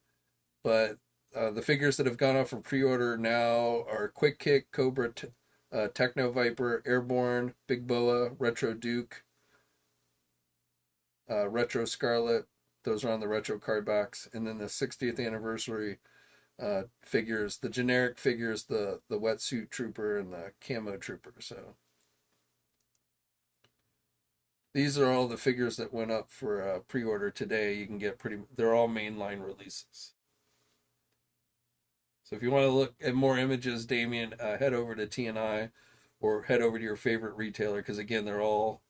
but the figures that have gone off for pre-order now are Quick Kick, Cobra, Techno Viper, Airborne, Big Boa, Retro Duke, Retro Scarlet. Those are on the retro card backs. And then the 60th anniversary figures, the generic figures, the wetsuit trooper and the camo trooper. So these are all the figures that went up for pre-order today. You can get they're all mainline releases. So if you want to look at more images, Damien, head over to TNI or head over to your favorite retailer because, again, they're all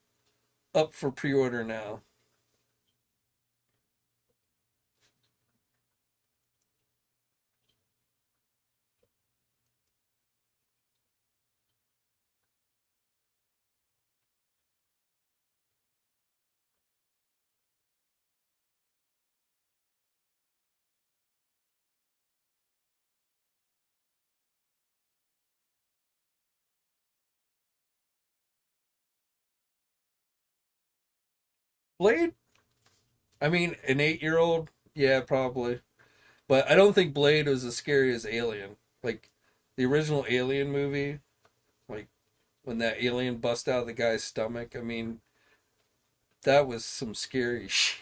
up for pre-order now. Blade, I mean, an 8-year-old, yeah, probably. But I don't think Blade was as scary as Alien. Like, the original Alien movie, like, when that alien bust out of the guy's stomach, I mean, that was some scary shit.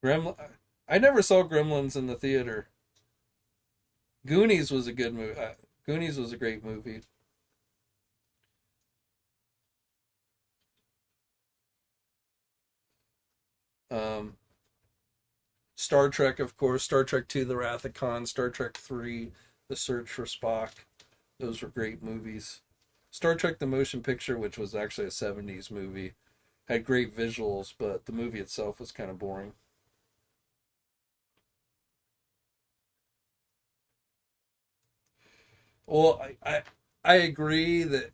Gremlin. I never saw Gremlins in the theater. Goonies was a good movie. Goonies was a great movie. Um, Star Trek, of course. Star Trek 2, The Wrath of Khan. Star Trek 3, The Search for Spock. Those were great movies. Star Trek the Motion Picture, which was actually a 70s movie, had great visuals, but the movie itself was kind of boring. Well, I agree that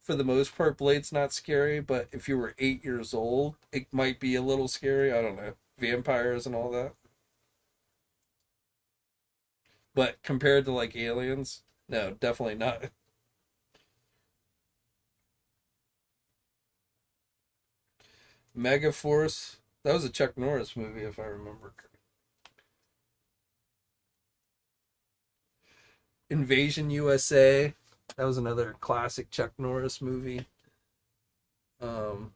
for the most part, Blade's not scary, but if you were 8 years old, it might be a little scary. I don't know. Vampires and all that. But compared to like aliens, no, definitely not. Megaforce, that was a Chuck Norris movie, if I remember. Invasion USA, that was another classic Chuck Norris movie. Um,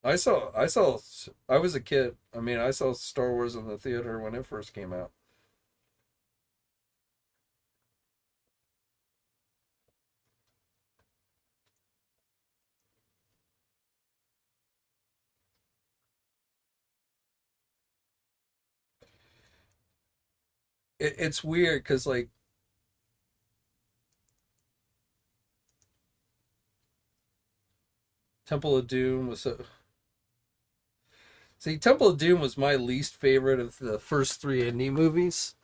I was a kid. I mean, I saw Star Wars in the theater when it first came out. It's weird because like Temple of Doom was so. See, Temple of Doom was my least favorite of the first three indie movies.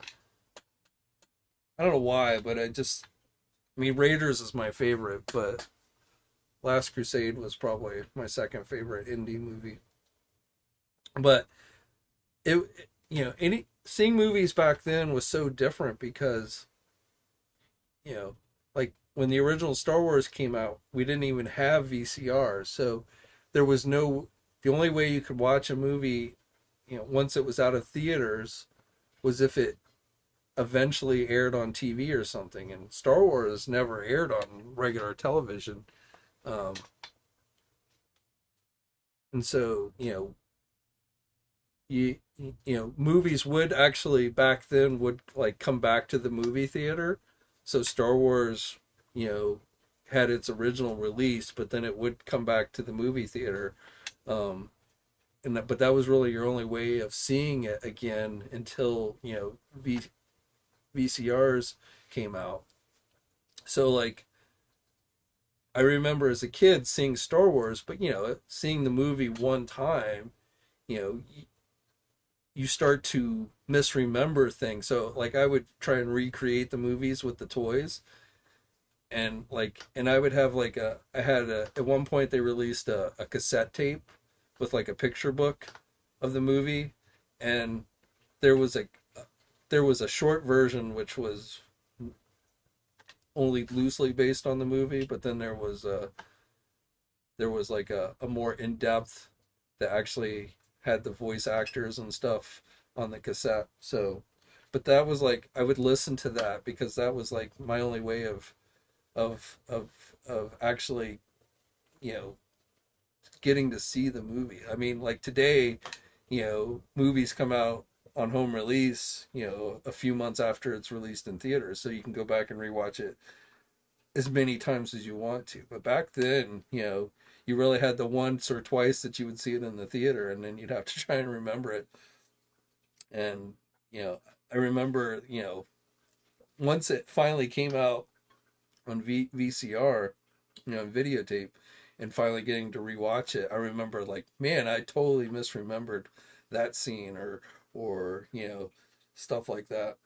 I don't know why, but I mean, Raiders is my favorite, but Last Crusade was probably my second favorite indie movie. But any seeing movies back then was so different because, you know, like when the original Star Wars came out, we didn't even have VCRs, so there was no. The only way you could watch a movie, once it was out of theaters, was if it eventually aired on TV or something. And Star Wars never aired on regular television. Um, and so, movies would actually back then would like come back to the movie theater. So Star Wars, you know, had its original release, but then it would come back to the movie theater. Um, but that was really your only way of seeing it again until, VCRs came out. So like I remember as a kid seeing Star Wars, but seeing the movie one time, you know, you start to misremember things. So like I would try and recreate the movies with the toys, and I would have like I had at one point they released a cassette tape with like a picture book of the movie, and there was a there was a short version which was only loosely based on the movie, but then there was like a more in depth that actually had the voice actors and stuff on the cassette. So, but that was like I would listen to that because that was like my only way of actually you know getting to see the movie. I mean, like today, movies come out on home release, a few months after it's released in theaters, so you can go back and rewatch it as many times as you want to. But back then, you really had the once or twice that you would see it in the theater, and then you'd have to try and remember it. And I remember, once it finally came out on VCR, videotape, and finally getting to rewatch it, I remember like, man, I totally misremembered that scene or stuff like that.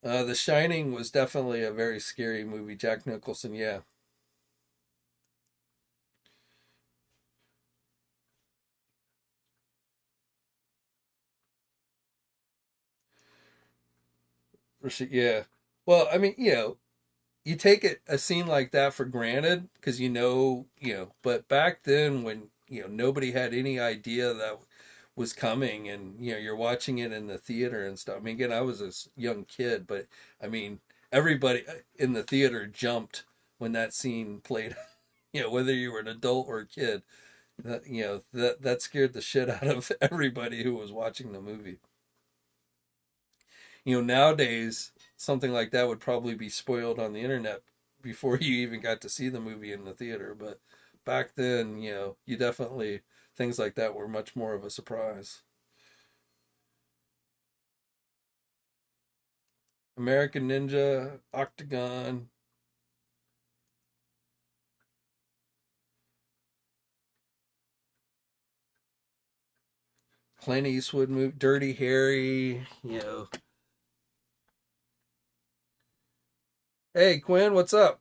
The Shining was definitely a very scary movie. Jack Nicholson, yeah. Yeah. Well, I mean, you take it a scene like that for granted because but back then when nobody had any idea that was coming, and you're watching it in the theater and stuff. I mean, again, I was a young kid, but I mean, everybody in the theater jumped when that scene played. Whether you were an adult or a kid, that scared the shit out of everybody who was watching the movie. Nowadays something like that would probably be spoiled on the internet before you even got to see the movie in the theater. But back then, you definitely, things like that were much more of a surprise. American Ninja, Octagon, Clint Eastwood movie, Dirty Harry. Hey Quinn, what's up?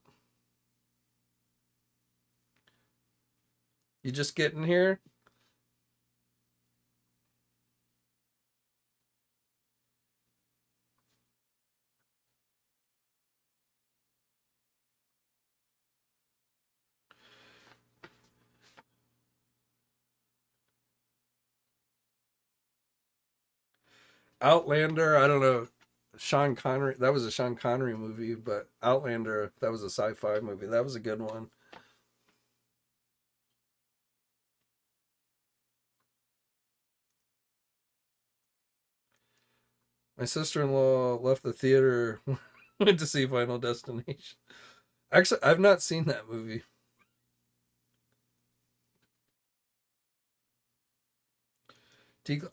You just getting here? Outlander, I don't know. Sean Connery, that was a Sean Connery movie, but Outlander, that was a sci-fi movie. That was a good one. My sister-in-law left the theater, went to see Final Destination. Actually, I've not seen that movie.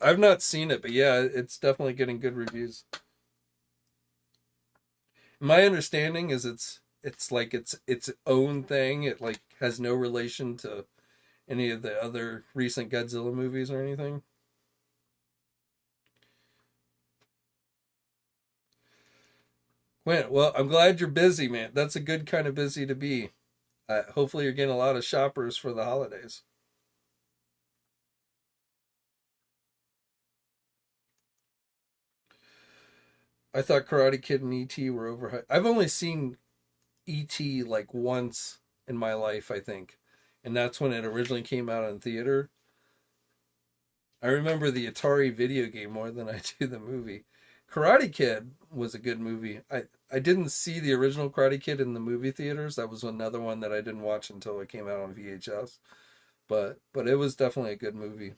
I've not seen it, but yeah, it's definitely getting good reviews. My understanding is it's like its own thing. It like has no relation to any of the other recent Godzilla movies or anything. Well, I'm glad you're busy, man. That's a good kind of busy to be. Hopefully, you're getting a lot of shoppers for the holidays. I thought Karate Kid and E.T. were overhyped. I've only seen E.T. like once in my life, I think, and that's when it originally came out in theater. I remember the Atari video game more than I do the movie. Karate Kid was a good movie. I didn't see the original Karate Kid in the movie theaters. That was another one that I didn't watch until it came out on VHS. But it was definitely a good movie.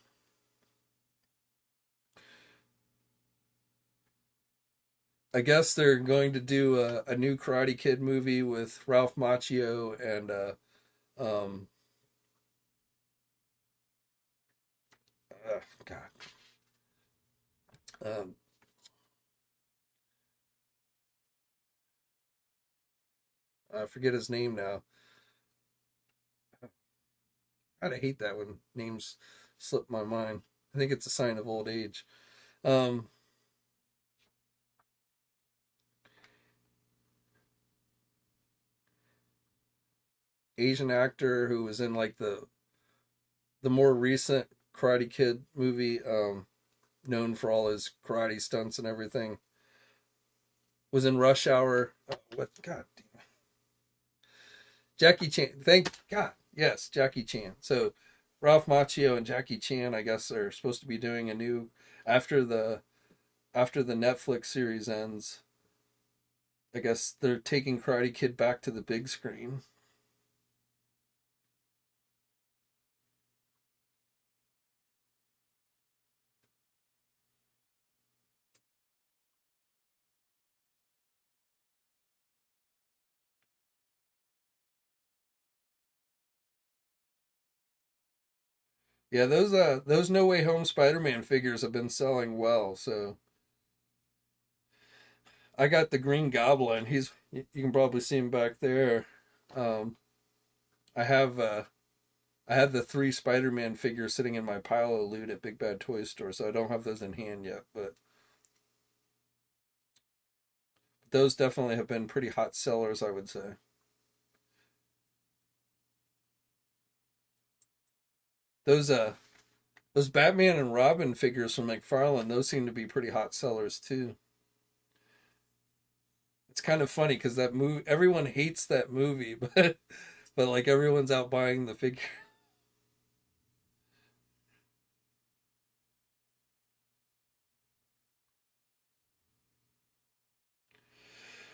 I guess they're going to do a new Karate Kid movie with Ralph Macchio and um God, Um, I forget his name now. I'd hate that when names slip my mind. I think it's a sign of old age. Um, Asian actor who was in like the more recent Karate Kid movie, known for all his karate stunts and everything, was in Rush Hour. What? God damn. Jackie Chan. Thank God. Yes, Jackie Chan. So Ralph Macchio and Jackie Chan, I guess, are supposed to be doing a new after the Netflix series ends. I guess they're taking Karate Kid back to the big screen. Yeah, those No Way Home Spider-Man figures have been selling well. So I got the Green Goblin. You can probably see him back there. Um, I have I have the three Spider-Man figures sitting in my pile of loot at Big Bad Toy Store, so I don't have those in hand yet, but those definitely have been pretty hot sellers, I would say. Those those Batman and Robin figures from McFarlane, those seem to be pretty hot sellers too. It's kind of funny because that movie, everyone hates that movie, but like everyone's out buying the figure.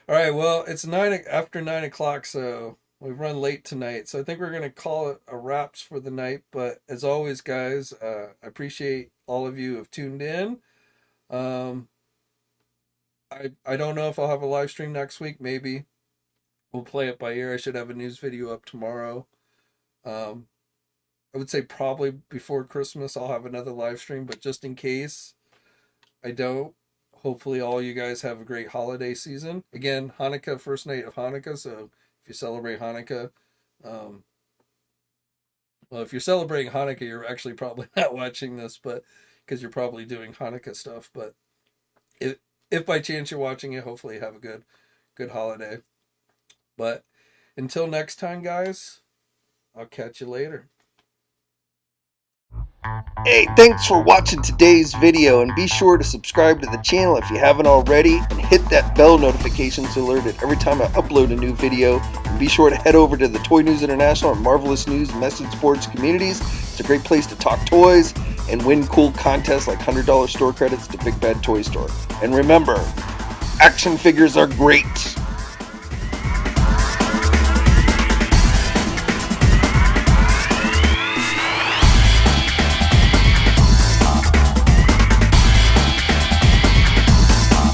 All right, well, it's after 9 o'clock, so we've run late tonight. So I think we're gonna call it a wraps for the night. But as always, guys, I appreciate all of you who have tuned in. Um, I don't know if I'll have a live stream next week. Maybe we'll play it by ear. I should have a news video up tomorrow. Um, I would say probably before Christmas I'll have another live stream, but just in case I don't, hopefully all you guys have a great holiday season. Again, Hanukkah, first night of Hanukkah, so if you celebrate Hanukkah, um, well, if you're celebrating Hanukkah, you're actually probably not watching this, but because you're probably doing Hanukkah stuff. But if if by chance you're watching it, hopefully you have a good holiday. But until next time, guys, I'll catch you later. Hey, thanks for watching today's video, and be sure to subscribe to the channel if you haven't already, and hit that bell notification to alert it every time I upload a new video. And be sure to head over to the Toy News International and Marvelous News message boards communities. It's a great place to talk toys and win cool contests like $100 store credits to Big Bad Toy Store. And remember, action figures are great.